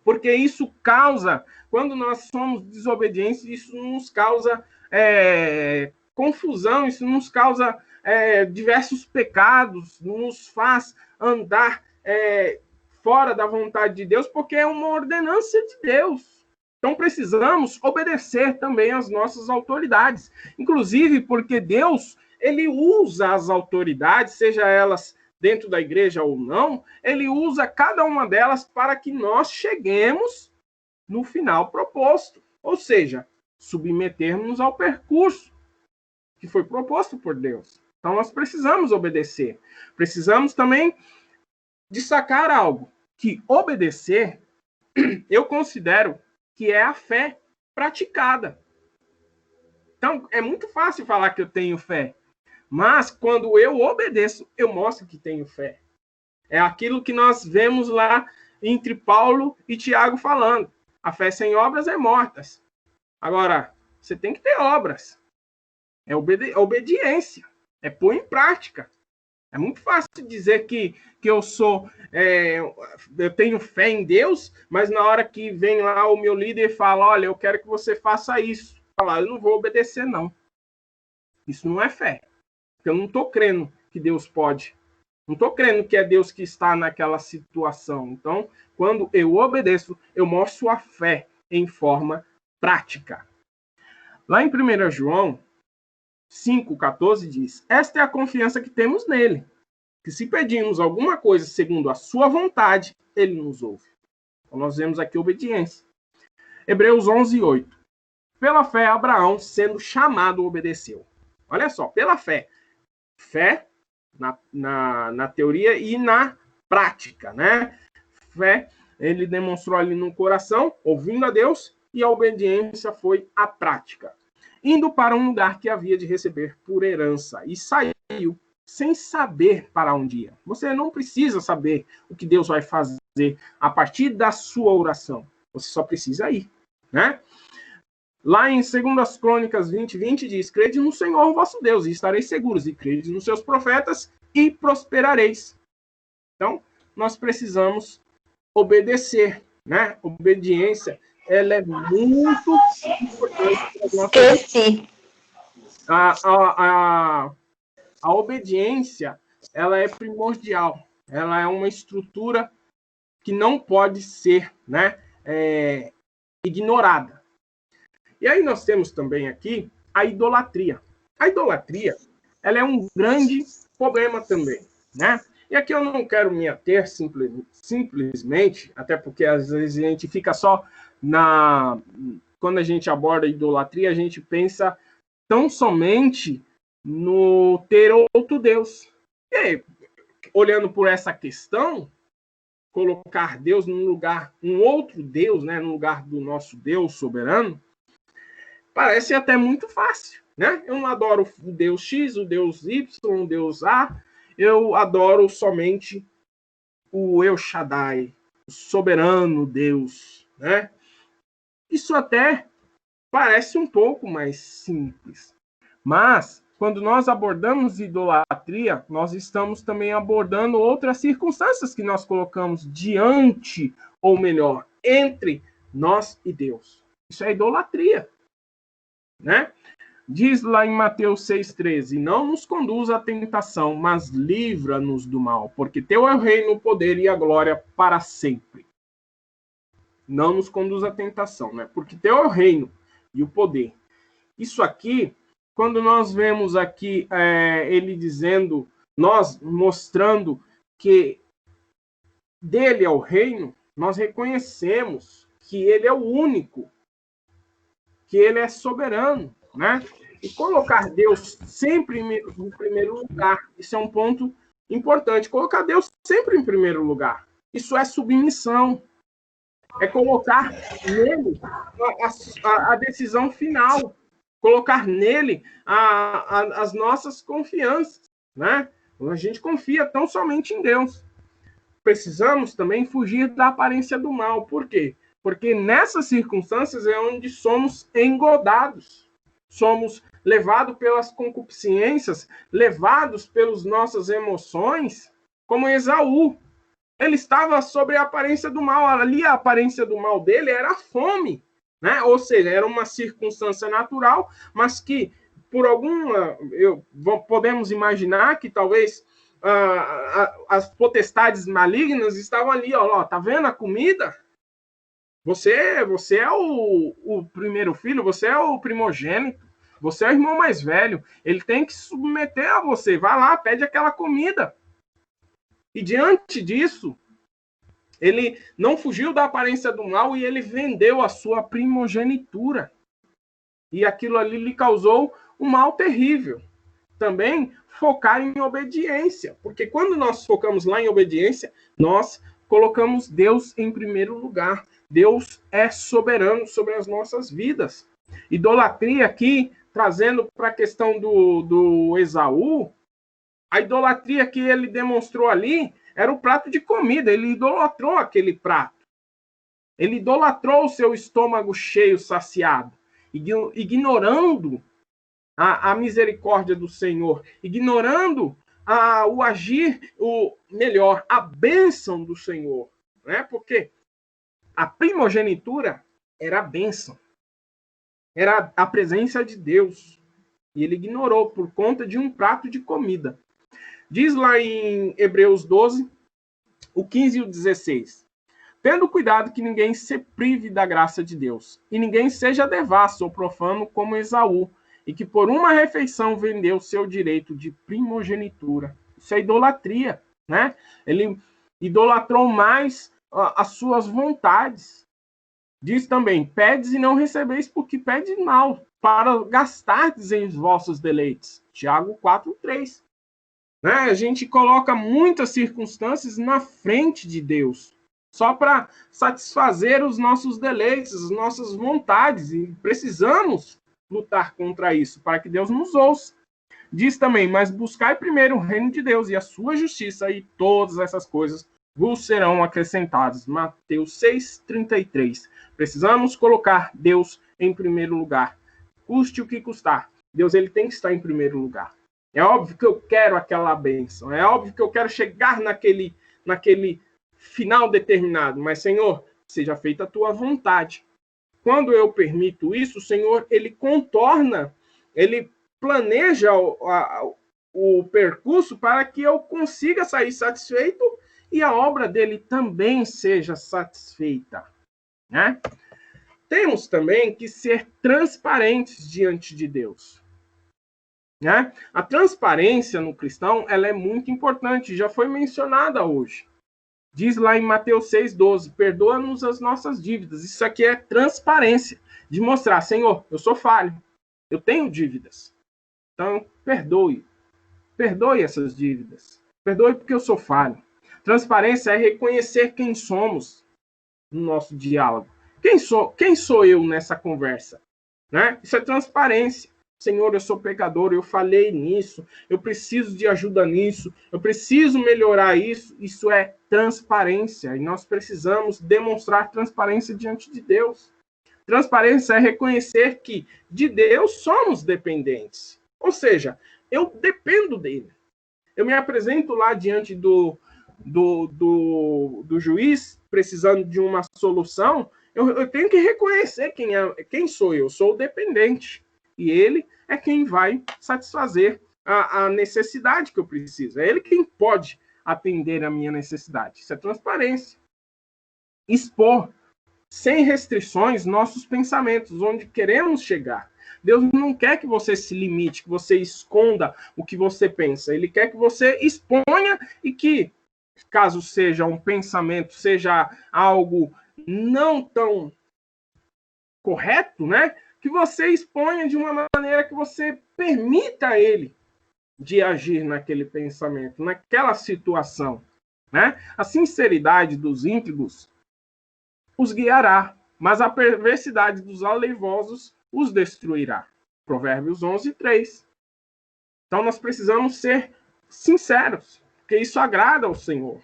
porque isso causa, quando nós somos desobedientes, isso nos causa confusão, isso nos causa diversos pecados, nos faz andar fora da vontade de Deus, porque é uma ordenança de Deus. Então precisamos obedecer também às nossas autoridades, inclusive porque Deus, ele usa as autoridades, seja elas dentro da igreja ou não, ele usa cada uma delas para que nós cheguemos no final proposto, ou seja, submetermos ao percurso que foi proposto por Deus. Então nós precisamos obedecer. Precisamos também destacar algo, que obedecer, eu considero que é a fé praticada. Então, é muito fácil falar que eu tenho fé, mas quando eu obedeço, eu mostro que tenho fé. É aquilo que nós vemos lá entre Paulo e Tiago falando. A fé sem obras é morta. Agora, você tem que ter obras. É obediência. É pôr em prática. É muito fácil dizer que eu eu tenho fé em Deus, mas na hora que vem lá o meu líder e fala, olha, eu quero que você faça isso, falar, eu não vou obedecer, não. Isso não é fé. Porque eu não estou crendo que Deus pode. Não estou crendo que é Deus que está naquela situação. Então, quando eu obedeço, eu mostro a fé em forma prática. Lá em 1 João 5,14 diz, esta é a confiança que temos nele, que se pedimos alguma coisa segundo a sua vontade, ele nos ouve. Então, nós vemos aqui obediência. Hebreus 11:8. Pela fé, Abraão, sendo chamado, obedeceu. Olha só, pela fé. Fé na teoria e na prática, né? Fé, ele demonstrou ali no coração, ouvindo a Deus, e a obediência foi a prática. Indo para um lugar que havia de receber por herança, e saiu sem saber para onde ia. Você não precisa saber o que Deus vai fazer a partir da sua oração. Você só precisa ir, né? Lá em 2 Crônicas 20:20 diz, crede no Senhor vosso Deus e estareis seguros, e crede nos seus profetas e prosperareis. Então, nós precisamos obedecer, né? Obediência, ela é muito importante para nós. Esqueci. A obediência, ela é primordial. Ela é uma estrutura que não pode ser, né, ignorada. E aí nós temos também aqui a idolatria. A idolatria, ela é um grande problema também, né? E aqui eu não quero me ater simplesmente, até porque às vezes a gente fica só quando a gente aborda a idolatria, a gente pensa tão somente no ter outro Deus. E aí, olhando por essa questão, colocar Deus num lugar, um outro Deus, né, no lugar do nosso Deus soberano, parece até muito fácil, né? Eu não adoro o Deus X, o Deus Y, o Deus A. Eu adoro somente o El Shaddai, o soberano Deus, né? Isso até parece um pouco mais simples. Mas, quando nós abordamos idolatria, nós estamos também abordando outras circunstâncias que nós colocamos diante, ou melhor, entre nós e Deus. Isso é idolatria. Né? Diz lá em Mateus 6,13, não nos conduz à tentação, mas livra-nos do mal, porque teu é o reino, o poder e a glória para sempre. Não nos conduz à tentação, né? Porque teu é o reino e o poder. Isso aqui, quando nós vemos aqui ele dizendo, nós mostrando que dele é o reino, nós reconhecemos que ele é o único, que ele é soberano, né? E colocar Deus sempre em primeiro lugar, isso é um ponto importante. Colocar Deus sempre em primeiro lugar. Isso é submissão. É colocar nele a decisão final. Colocar nele as nossas confianças, né? A gente confia tão somente em Deus. Precisamos também fugir da aparência do mal. Por quê? Porque nessas circunstâncias é onde somos engodados. Somos levados pelas concupiscências, levados pelas nossas emoções, como Esaú. Ele estava sobre a aparência do mal. Ali a aparência do mal dele era a fome, né? Ou seja, era uma circunstância natural, mas que, por alguma... podemos imaginar que talvez as potestades malignas estavam ali, ó, tá vendo a comida? Você é o primeiro filho, você é o primogênito, você é o irmão mais velho, ele tem que se submeter a você. Vai lá, pede aquela comida. E diante disso, ele não fugiu da aparência do mal e ele vendeu a sua primogenitura. E aquilo ali lhe causou um mal terrível. Também focar em obediência, porque quando nós focamos lá em obediência, nós colocamos Deus em primeiro lugar. Deus é soberano sobre as nossas vidas. Idolatria aqui, trazendo para a questão do Esaú, a idolatria que ele demonstrou ali era o prato de comida. Ele idolatrou aquele prato. Ele idolatrou o seu estômago cheio, saciado, ignorando a misericórdia do Senhor, ignorando o agir, a bênção do Senhor, né? Porque a primogenitura era a bênção, era a presença de Deus, e ele ignorou por conta de um prato de comida. Diz lá em Hebreus 12, o 15 e o 16. Tendo cuidado que ninguém se prive da graça de Deus, e ninguém seja devasso ou profano como Esaú, e que por uma refeição vendeu seu direito de primogenitura. Isso é idolatria, né? Ele idolatrou mais as suas vontades. Diz também, pedes e não recebeis porque pedes mal, para gastardes em vossos deleites. Tiago 4:3. Né? A gente coloca muitas circunstâncias na frente de Deus, só para satisfazer os nossos deleites, as nossas vontades, e precisamos lutar contra isso, para que Deus nos ouça. Diz também, mas buscai primeiro o reino de Deus e a sua justiça, e todas essas coisas vos serão acrescentadas. Mateus 6:33. Precisamos colocar Deus em primeiro lugar, custe o que custar. Deus, ele tem que estar em primeiro lugar. É óbvio que eu quero aquela bênção, é óbvio que eu quero chegar naquele final determinado, mas, Senhor, seja feita a tua vontade. Quando eu permito isso, o Senhor, ele contorna, ele planeja o percurso para que eu consiga sair satisfeito e a obra dele também seja satisfeita, né? Temos também que ser transparentes diante de Deus. Né? A transparência no cristão, ela é muito importante, já foi mencionada hoje. Diz lá em Mateus 6:12, perdoa-nos as nossas dívidas. Isso aqui é transparência, de mostrar, Senhor, eu sou falho, eu tenho dívidas. Então, perdoe essas dívidas. Perdoe porque eu sou falho. Transparência é reconhecer quem somos no nosso diálogo. Quem sou eu nessa conversa? Né? Isso é transparência. Senhor, eu sou pecador, eu falhei nisso, eu preciso de ajuda nisso, eu preciso melhorar isso. Isso é transparência, e nós precisamos demonstrar transparência diante de Deus. Transparência é reconhecer que de Deus somos dependentes. Ou seja, eu dependo dele. Eu me apresento lá diante do juiz, precisando de uma solução, eu tenho que reconhecer quem sou eu. Sou o dependente. E ele é quem vai satisfazer a necessidade que eu preciso. É ele quem pode atender a minha necessidade. Isso é transparência. Expor, sem restrições, nossos pensamentos, onde queremos chegar. Deus não quer que você se limite, que você esconda o que você pensa. Ele quer que você exponha e que, caso seja um pensamento, seja algo não tão correto, né? Que você exponha de uma maneira que você permita a ele de agir naquele pensamento, naquela situação, né? A sinceridade dos íntegros os guiará, mas a perversidade dos aleivosos os destruirá. Provérbios 11:3. Então nós precisamos ser sinceros, porque isso agrada ao Senhor,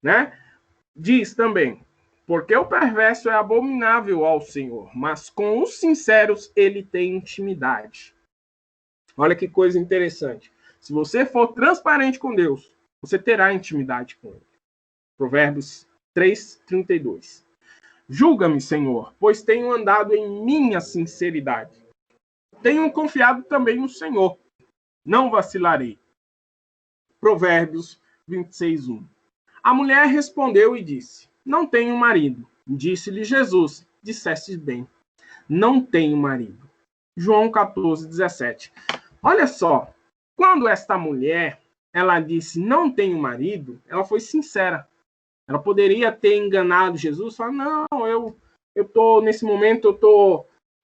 né? Diz também, porque o perverso é abominável ao Senhor, mas com os sinceros ele tem intimidade. Olha que coisa interessante. Se você for transparente com Deus, você terá intimidade com ele. Provérbios 3:32. Julga-me, Senhor, pois tenho andado em minha sinceridade. Tenho confiado também no Senhor. Não vacilarei. Provérbios 26:1. A mulher respondeu e disse, não tenho marido. Disse-lhe Jesus, disseste bem, não tenho marido. João 14:17. Olha só, quando esta mulher, ela disse, não tenho marido, ela foi sincera. Ela poderia ter enganado Jesus, falar, não, eu tô, nesse momento,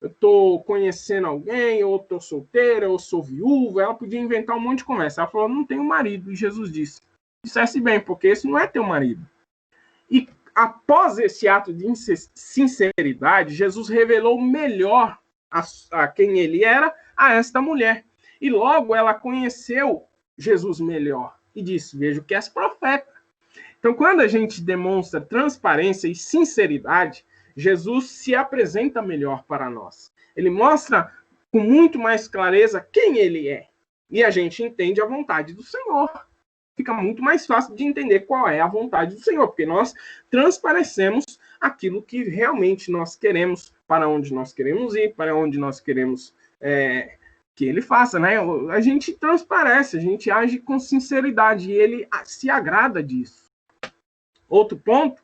eu tô conhecendo alguém, ou tô solteira, ou sou viúva. Ela podia inventar um monte de conversa. Ela falou, não tenho marido. E Jesus disse, dissesse bem, porque esse não é teu marido. E após esse ato de sinceridade, Jesus revelou melhor a quem ele era a esta mulher. E logo ela conheceu Jesus melhor e disse, vejo que és profeta. Então, quando a gente demonstra transparência e sinceridade, Jesus se apresenta melhor para nós. Ele mostra com muito mais clareza quem ele é. e a gente entende a vontade do Senhor. Fica muito mais fácil de entender qual é a vontade do Senhor, porque nós transparecemos aquilo que realmente nós queremos, para onde nós queremos ir, para onde nós queremos que ele faça, né? A gente transparece, a gente age com sinceridade, e ele se agrada disso. Outro ponto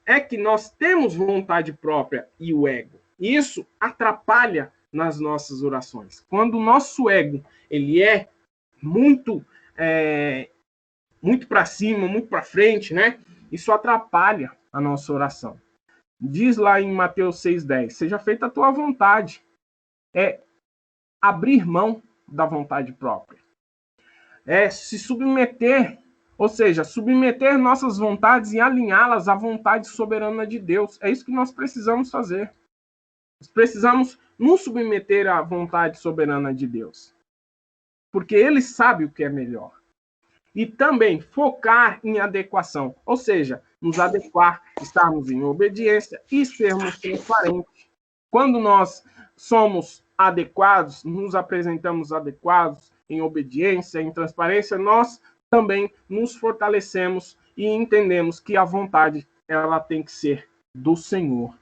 é que nós temos vontade própria e o ego. Isso atrapalha nas nossas orações. Quando o nosso ego ele é muito muito para cima, muito para frente, né? Isso atrapalha a nossa oração. Diz lá em Mateus 6,10, seja feita a tua vontade. É abrir mão da vontade própria. É se submeter, ou seja, submeter nossas vontades e alinhá-las à vontade soberana de Deus. É isso que nós precisamos fazer. Nós precisamos nos submeter à vontade soberana de Deus. Porque Ele sabe o que é melhor. E também focar em adequação, ou seja, nos adequar, estarmos em obediência e sermos transparentes. Quando nós somos adequados, nos apresentamos adequados, em obediência, em transparência, nós também nos fortalecemos e entendemos que a vontade ela tem que ser do Senhor.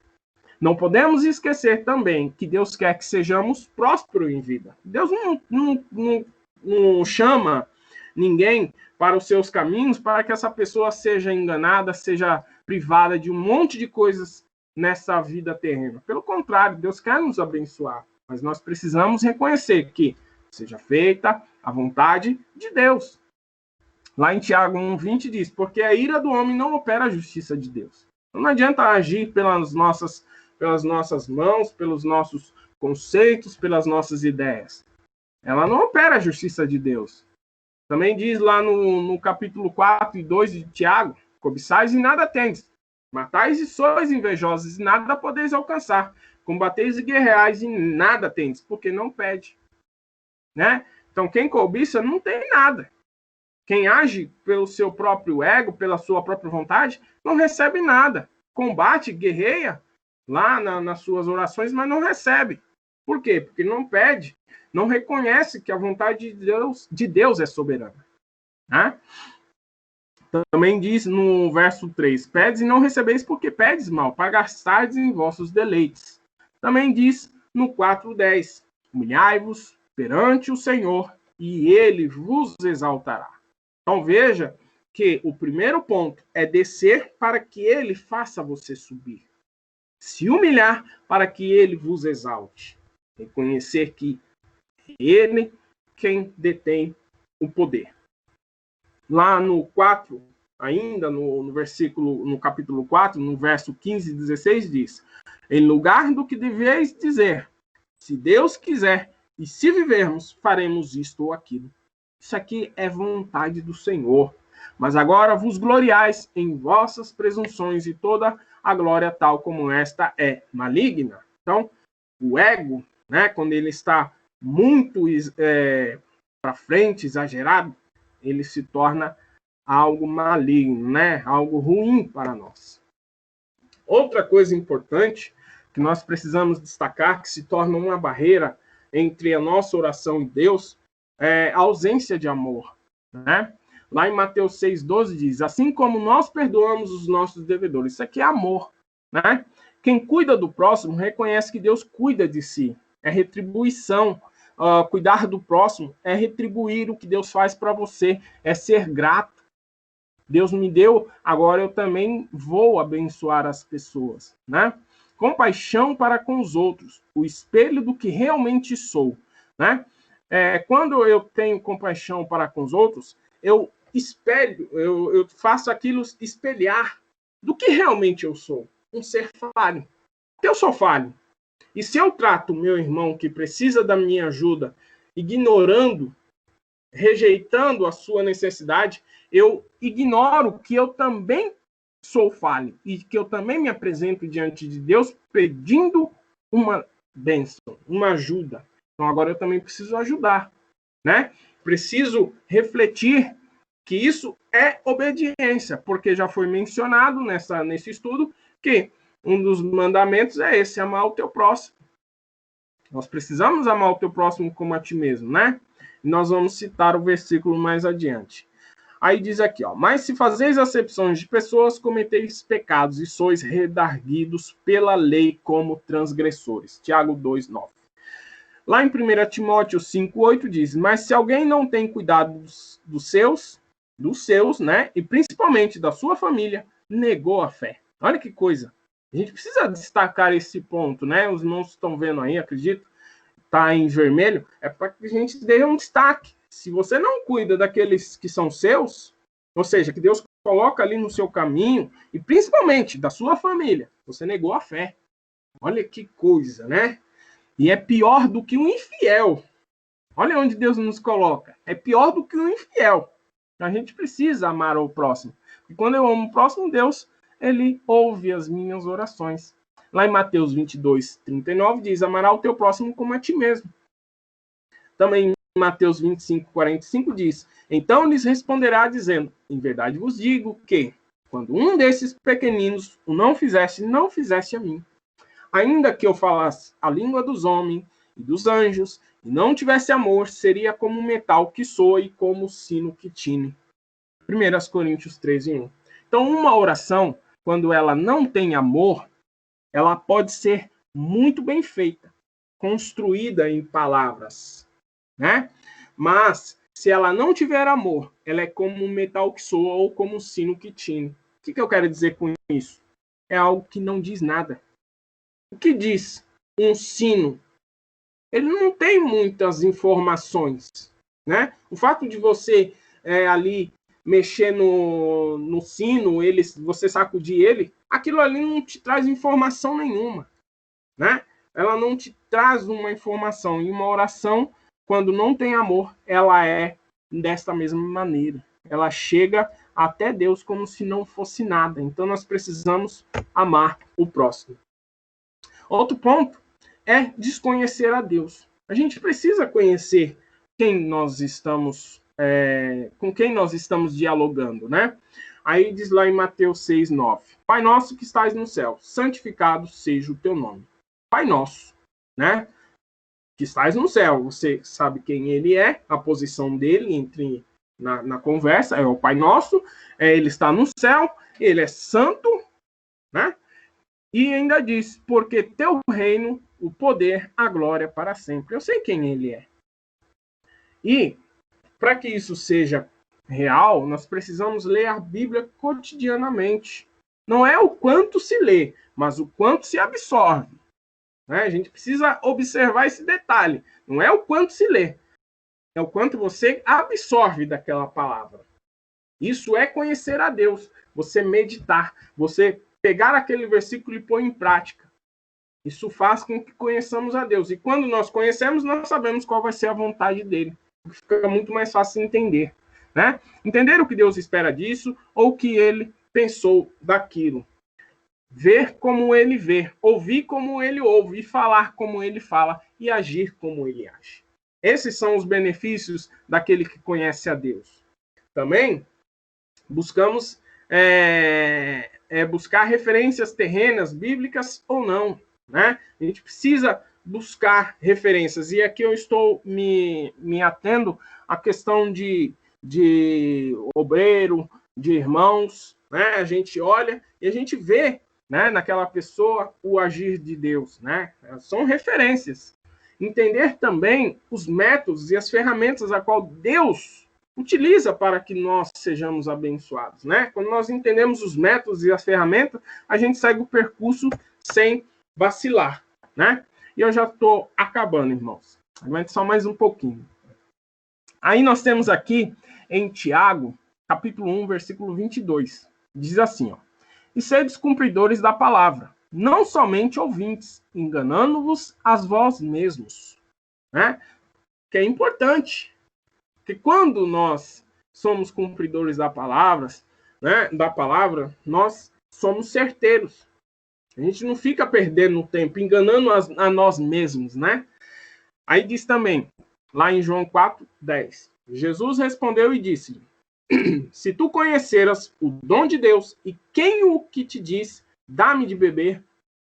Não podemos esquecer também que Deus quer que sejamos prósperos em vida. Deus não chama ninguém para os seus caminhos para que essa pessoa seja enganada, seja privada de um monte de coisas nessa vida terrena. Pelo contrário, Deus quer nos abençoar, mas nós precisamos reconhecer que seja feita a vontade de Deus. Lá em Tiago 1,20 diz, porque a ira do homem não opera a justiça de Deus. Não adianta agir pelas nossas mãos, pelos nossos conceitos, pelas nossas ideias. Ela não opera a justiça de Deus. Também diz lá no capítulo 4 e 2 de Tiago, cobiçais e nada tendes, matais e sois invejosos e nada podeis alcançar, combateis e guerreais e nada tendes, porque não pede. Né? Então quem cobiça não tem nada. Quem age pelo seu próprio ego, pela sua própria vontade, não recebe nada. Combate, guerreia lá nas suas orações, mas não recebe. Por quê? Porque não pede, não reconhece que a vontade de Deus é soberana. Né? Também diz no verso 3, pedes e não recebeis porque pedes mal, para gastardes em vossos deleites. Também diz no 4:10, humilhai-vos perante o Senhor e ele vos exaltará. Então veja que o primeiro ponto é descer para que ele faça você subir. Se humilhar para que ele vos exalte. Reconhecer que ele quem detém o poder. Lá no 4, ainda no capítulo 4, no verso 15 e 16, diz, em lugar do que deveis dizer, se Deus quiser, e se vivermos, faremos isto ou aquilo. Isso aqui é vontade do Senhor. Mas agora vos gloriais em vossas presunções, e toda a glória tal como esta é maligna. Então, o ego, né, quando ele está muito para frente, exagerado, ele se torna algo maligno, né? Algo ruim para nós. Outra coisa importante que nós precisamos destacar, que se torna uma barreira entre a nossa oração e Deus, é a ausência de amor, né? Lá em Mateus 6,12 diz, assim como nós perdoamos os nossos devedores. Isso aqui é amor, né? Quem cuida do próximo reconhece que Deus cuida de si. É retribuição. Cuidar do próximo é retribuir o que Deus faz para você. É ser grato. Deus me deu, agora eu também vou abençoar as pessoas, né? Compaixão para com os outros. O espelho do que realmente sou, né? Quando eu tenho compaixão para com os outros, eu espelho, eu faço aquilo espelhar do que realmente eu sou. Um ser falho. Eu sou falho. E se eu trato o meu irmão que precisa da minha ajuda, ignorando, rejeitando a sua necessidade, eu ignoro que eu também sou falho e que eu também me apresento diante de Deus pedindo uma bênção, uma ajuda. Então agora eu também preciso ajudar, né? Preciso refletir que isso é obediência, porque já foi mencionado nesse estudo que um dos mandamentos é esse, amar o teu próximo. Nós precisamos amar o teu próximo como a ti mesmo, né? E nós vamos citar o versículo mais adiante. Aí diz aqui, ó, mas se fazeis acepções de pessoas, cometeis pecados e sois redarguidos pela lei como transgressores. Tiago 2:9. Lá em 1 Timóteo 5:8 diz, mas se alguém não tem cuidado dos seus, né, e principalmente da sua família, negou a fé. Olha que coisa. A gente precisa destacar esse ponto, né? Os irmãos estão vendo aí, acredito, tá em vermelho, é para que a gente dê um destaque. Se você não cuida daqueles que são seus, ou seja, que Deus coloca ali no seu caminho, e principalmente da sua família, você negou a fé. Olha que coisa, né? E é pior do que um infiel. Olha onde Deus nos coloca. É pior do que um infiel. A gente precisa amar o próximo. E quando eu amo o próximo, Deus, ele ouve as minhas orações. Lá em Mateus 22:39 diz, amará o teu próximo como a ti mesmo. Também em Mateus 25:45 diz, então lhes responderá dizendo, em verdade vos digo que, quando um desses pequeninos o não fizesse a mim. Ainda que eu falasse a língua dos homens e dos anjos, e não tivesse amor, seria como um metal que soa e como um sino que tine. 1 Coríntios 13:1. Então, uma oração, quando ela não tem amor, ela pode ser muito bem feita, construída em palavras, né? Mas, se ela não tiver amor, ela é como um metal que soa ou como um sino que tine. O que eu quero dizer com isso? É algo que não diz nada. O que diz um sino? Ele não tem muitas informações, né? O fato de você ali mexer no sino, você sacudir ele, aquilo ali não te traz informação nenhuma, né? Ela não te traz uma informação. E uma oração, quando não tem amor, ela é desta mesma maneira. Ela chega até Deus como se não fosse nada. Então nós precisamos amar o próximo. Outro ponto é desconhecer a Deus. A gente precisa conhecer quem nós estamos, com quem nós estamos dialogando, né? Aí diz lá em Mateus 6:9, Pai nosso que estás no céu, santificado seja o teu nome. Pai nosso, né? Que estás no céu, você sabe quem ele é, a posição dele na conversa, é o Pai nosso, ele está no céu, ele é santo, né? E ainda diz, porque teu reino, o poder, a glória para sempre. Eu sei quem ele é. E, para que isso seja real, nós precisamos ler a Bíblia cotidianamente. Não é o quanto se lê, mas o quanto se absorve. Né? A gente precisa observar esse detalhe. Não é o quanto se lê, é o quanto você absorve daquela palavra. Isso é conhecer a Deus. Você meditar, você pegar aquele versículo e pôr em prática. Isso faz com que conheçamos a Deus. E quando nós conhecemos, nós sabemos qual vai ser a vontade dele. Fica muito mais fácil entender. Né? Entender o que Deus espera disso ou o que ele pensou daquilo. Ver como ele vê, ouvir como ele ouve, falar como ele fala e agir como ele age. Esses são os benefícios daquele que conhece a Deus. Também buscamos buscar referências terrenas, bíblicas ou não. Né? A gente precisa buscar referências. E aqui eu estou me atendo à questão de obreiro, de irmãos. Né? A gente olha e a gente vê, né, naquela pessoa o agir de Deus. Né? São referências. Entender também os métodos e as ferramentas a qual Deus utiliza para que nós sejamos abençoados, né? Quando nós entendemos os métodos e as ferramentas, a gente segue o percurso sem vacilar, né? E eu já estou acabando, irmãos. Aguente só mais um pouquinho. Aí nós temos aqui em Tiago, capítulo 1, versículo 22. Diz assim, ó: E sedes cumpridores da palavra, não somente ouvintes, enganando-vos a vós mesmos, né? Que é importante. Porque quando nós somos cumpridores da palavra, né, nós somos certeiros. A gente não fica perdendo tempo, enganando a nós mesmos, né? Aí diz também, lá em João 4:10, Jesus respondeu e disse: Se tu conheceras o dom de Deus e quem o que te diz, dá-me de beber,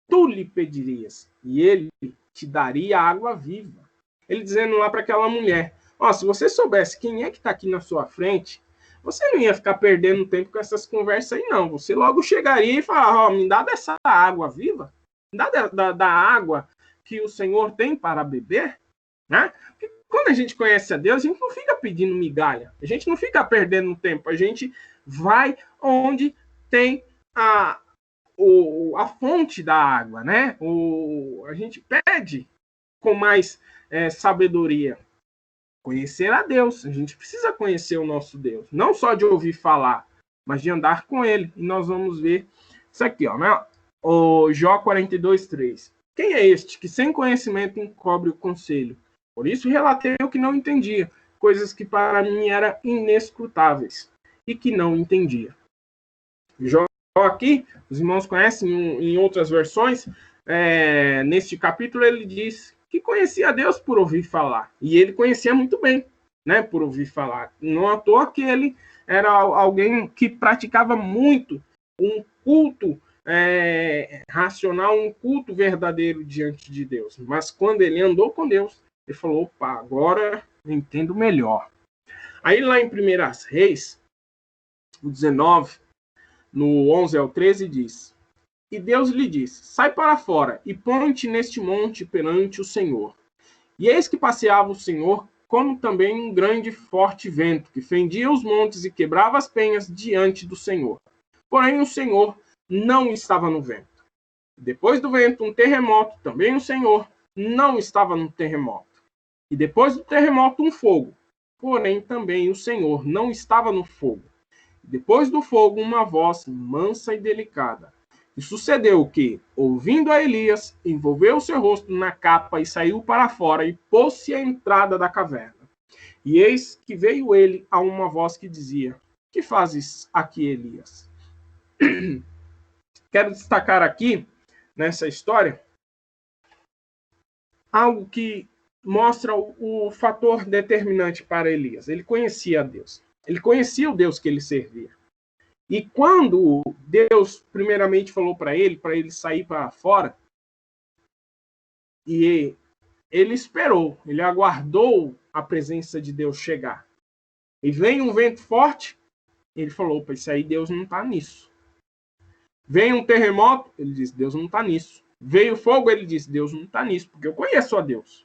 tu lhe pedirias, e ele te daria água viva. Ele dizendo lá para aquela mulher, se você soubesse quem é que está aqui na sua frente, você não ia ficar perdendo tempo com essas conversas aí, não. Você logo chegaria e falar, me dá dessa água viva, me dá da água que o Senhor tem para beber, né? Porque quando a gente conhece a Deus, a gente não fica pedindo migalha, a gente não fica perdendo tempo, a gente vai onde tem a fonte da água, né? A gente pede com mais sabedoria. Conhecer a Deus. A gente precisa conhecer o nosso Deus. Não só de ouvir falar, mas de andar com ele. E nós vamos ver isso aqui, né? O Jó 42:3. Quem é este que sem conhecimento encobre o conselho? Por isso relatei o que não entendia, coisas que para mim eram inescrutáveis e que não entendia. Jó aqui, os irmãos conhecem em outras versões, neste capítulo ele diz que conhecia Deus por ouvir falar. E ele conhecia muito bem, né, por ouvir falar. Não à toa que ele era alguém que praticava muito um culto racional, um culto verdadeiro diante de Deus. Mas quando ele andou com Deus, ele falou, opa, agora eu entendo melhor. Aí lá em 1 Reis, o 19, no 11 ao 13, diz, e Deus lhe disse, sai para fora e põe-te neste monte perante o Senhor. E eis que passeava o Senhor, como também um grande e forte vento, que fendia os montes e quebrava as penhas diante do Senhor. Porém o Senhor não estava no vento. Depois do vento, um terremoto, também o Senhor não estava no terremoto. E depois do terremoto, um fogo. Porém também o Senhor não estava no fogo. Depois do fogo, uma voz mansa e delicada. E sucedeu que, ouvindo a Elias, envolveu o seu rosto na capa e saiu para fora e pôs-se à entrada da caverna. E eis que veio ele a uma voz que dizia, que fazes aqui, Elias? Quero destacar aqui, nessa história, algo que mostra o fator determinante para Elias. Ele conhecia a Deus. Ele conhecia o Deus que ele servia. E quando Deus primeiramente falou para ele sair para fora, e ele esperou, ele aguardou a presença de Deus chegar. E vem um vento forte, ele falou, opa, isso aí Deus não está nisso. Vem um terremoto, ele disse, Deus não está nisso. Veio fogo, ele disse, Deus não está nisso, porque eu conheço a Deus.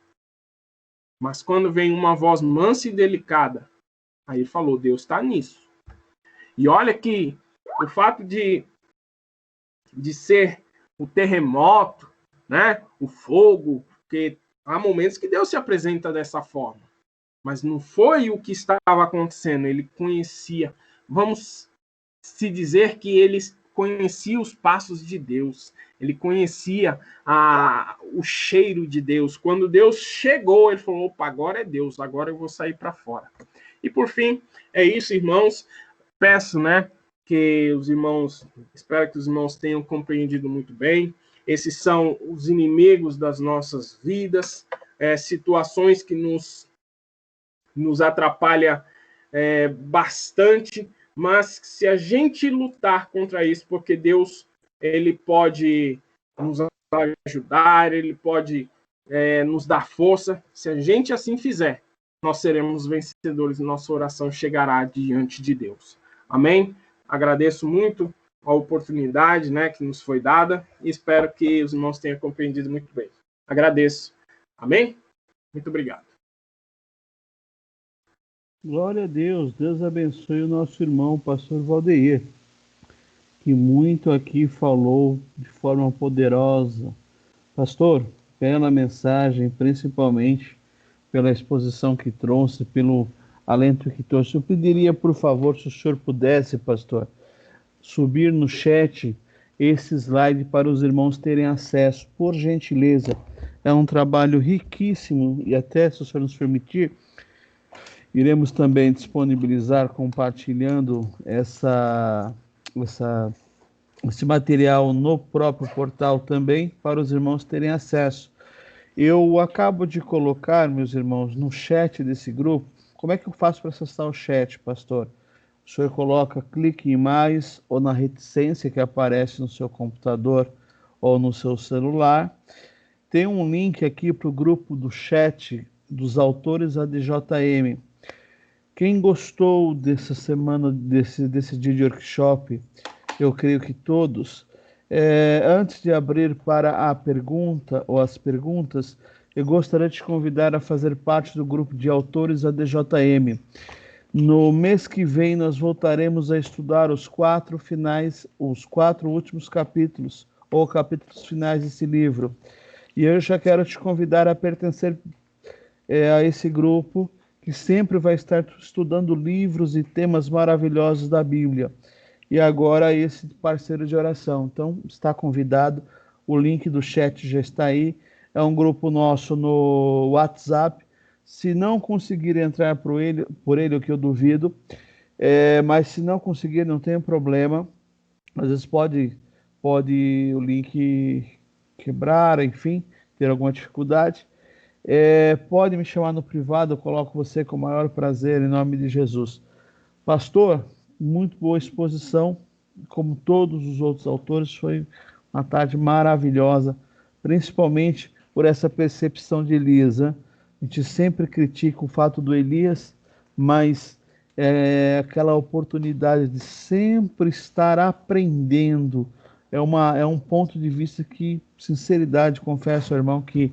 Mas quando vem uma voz mansa e delicada, aí ele falou, Deus está nisso. E olha que o fato de ser o terremoto, né, o fogo, porque há momentos que Deus se apresenta dessa forma. Mas não foi o que estava acontecendo, ele conhecia. Vamos se dizer que ele conhecia os passos de Deus, ele conhecia o cheiro de Deus. Quando Deus chegou, ele falou, opa, agora é Deus, agora eu vou sair para fora. E por fim, é isso, irmãos. Peço, né, que os irmãos, espero que os irmãos tenham compreendido muito bem. Esses são os inimigos das nossas vidas, situações que nos atrapalham bastante, mas se a gente lutar contra isso, porque Deus ele pode nos ajudar, ele pode nos dar força, se a gente assim fizer, nós seremos vencedores e nossa oração chegará diante de Deus. Amém? Agradeço muito a oportunidade, né, que nos foi dada e espero que os irmãos tenham compreendido muito bem. Agradeço. Amém? Muito obrigado. Glória a Deus. Deus abençoe o nosso irmão, pastor Valdeir, que muito aqui falou de forma poderosa. Pastor, pela mensagem, principalmente pela exposição que trouxe, pelo alento que trouxe, eu pediria, por favor, se o senhor pudesse, pastor, subir no chat esse slide para os irmãos terem acesso, por gentileza. É um trabalho riquíssimo e até, se o senhor nos permitir, iremos também disponibilizar, compartilhando esse material no próprio portal também, para os irmãos terem acesso. Eu acabo de colocar, meus irmãos, no chat desse grupo. Como é que eu faço para acessar o chat, pastor? O senhor coloca, clique em mais, ou na reticência que aparece no seu computador ou no seu celular. Tem um link aqui para o grupo do chat dos autores ADJM. Quem gostou dessa semana, desse dia de workshop, eu creio que todos, antes de abrir para a pergunta ou as perguntas, eu gostaria de te convidar a fazer parte do grupo de autores ADJM. No mês que vem, nós voltaremos a estudar os 4 últimos capítulos, ou capítulos finais desse livro. E eu já quero te convidar a pertencer a esse grupo, que sempre vai estar estudando livros e temas maravilhosos da Bíblia. E agora esse parceiro de oração. Então, está convidado, o link do chat já está aí. É um grupo nosso no WhatsApp. Se não conseguir entrar por ele, o que eu duvido, mas se não conseguir, não tem problema. Às vezes pode o link quebrar, enfim, ter alguma dificuldade. Pode me chamar no privado, eu coloco você com o maior prazer, em nome de Jesus. Pastor, muito boa exposição, como todos os outros autores, foi uma tarde maravilhosa, principalmente por essa percepção de Elias, né? A gente sempre critica o fato do Elias, mas aquela oportunidade de sempre estar aprendendo, é um ponto de vista que, sinceridade, confesso, irmão, que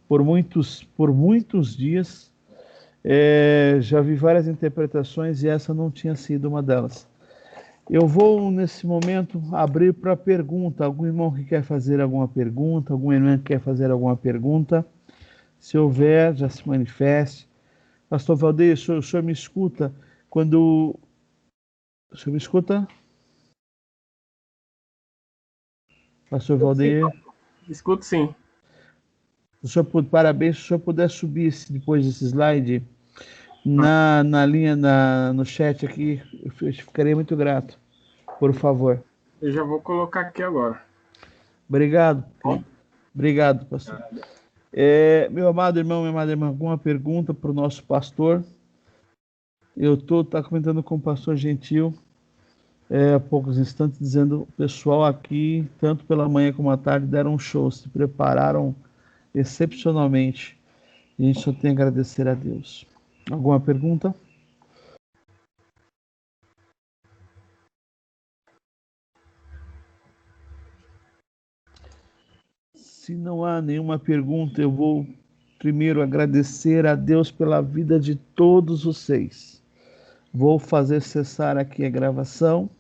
por muitos dias já vi várias interpretações e essa não tinha sido uma delas. Eu vou, nesse momento, abrir para pergunta. Algum irmão que quer fazer alguma pergunta? Algum irmão que quer fazer alguma pergunta? Se houver, já se manifeste. Pastor Valdeir, o senhor me escuta quando... O senhor me escuta? Pastor Valdeir? Escuto sim. Parabéns, se o senhor puder subir depois desse slide na linha, no chat aqui, eu ficaria muito grato, por favor. Eu já vou colocar aqui agora. Obrigado. Obrigado, pastor. Meu amado irmão, minha amada irmã, alguma pergunta para o nosso pastor? Eu tá comentando com o pastor Gentil há poucos instantes, dizendo o pessoal aqui, tanto pela manhã como à tarde, deram um show, se prepararam excepcionalmente. E a gente só tem a agradecer a Deus. Alguma pergunta? Se não há nenhuma pergunta, eu vou primeiro agradecer a Deus pela vida de todos vocês. Vou fazer cessar aqui a gravação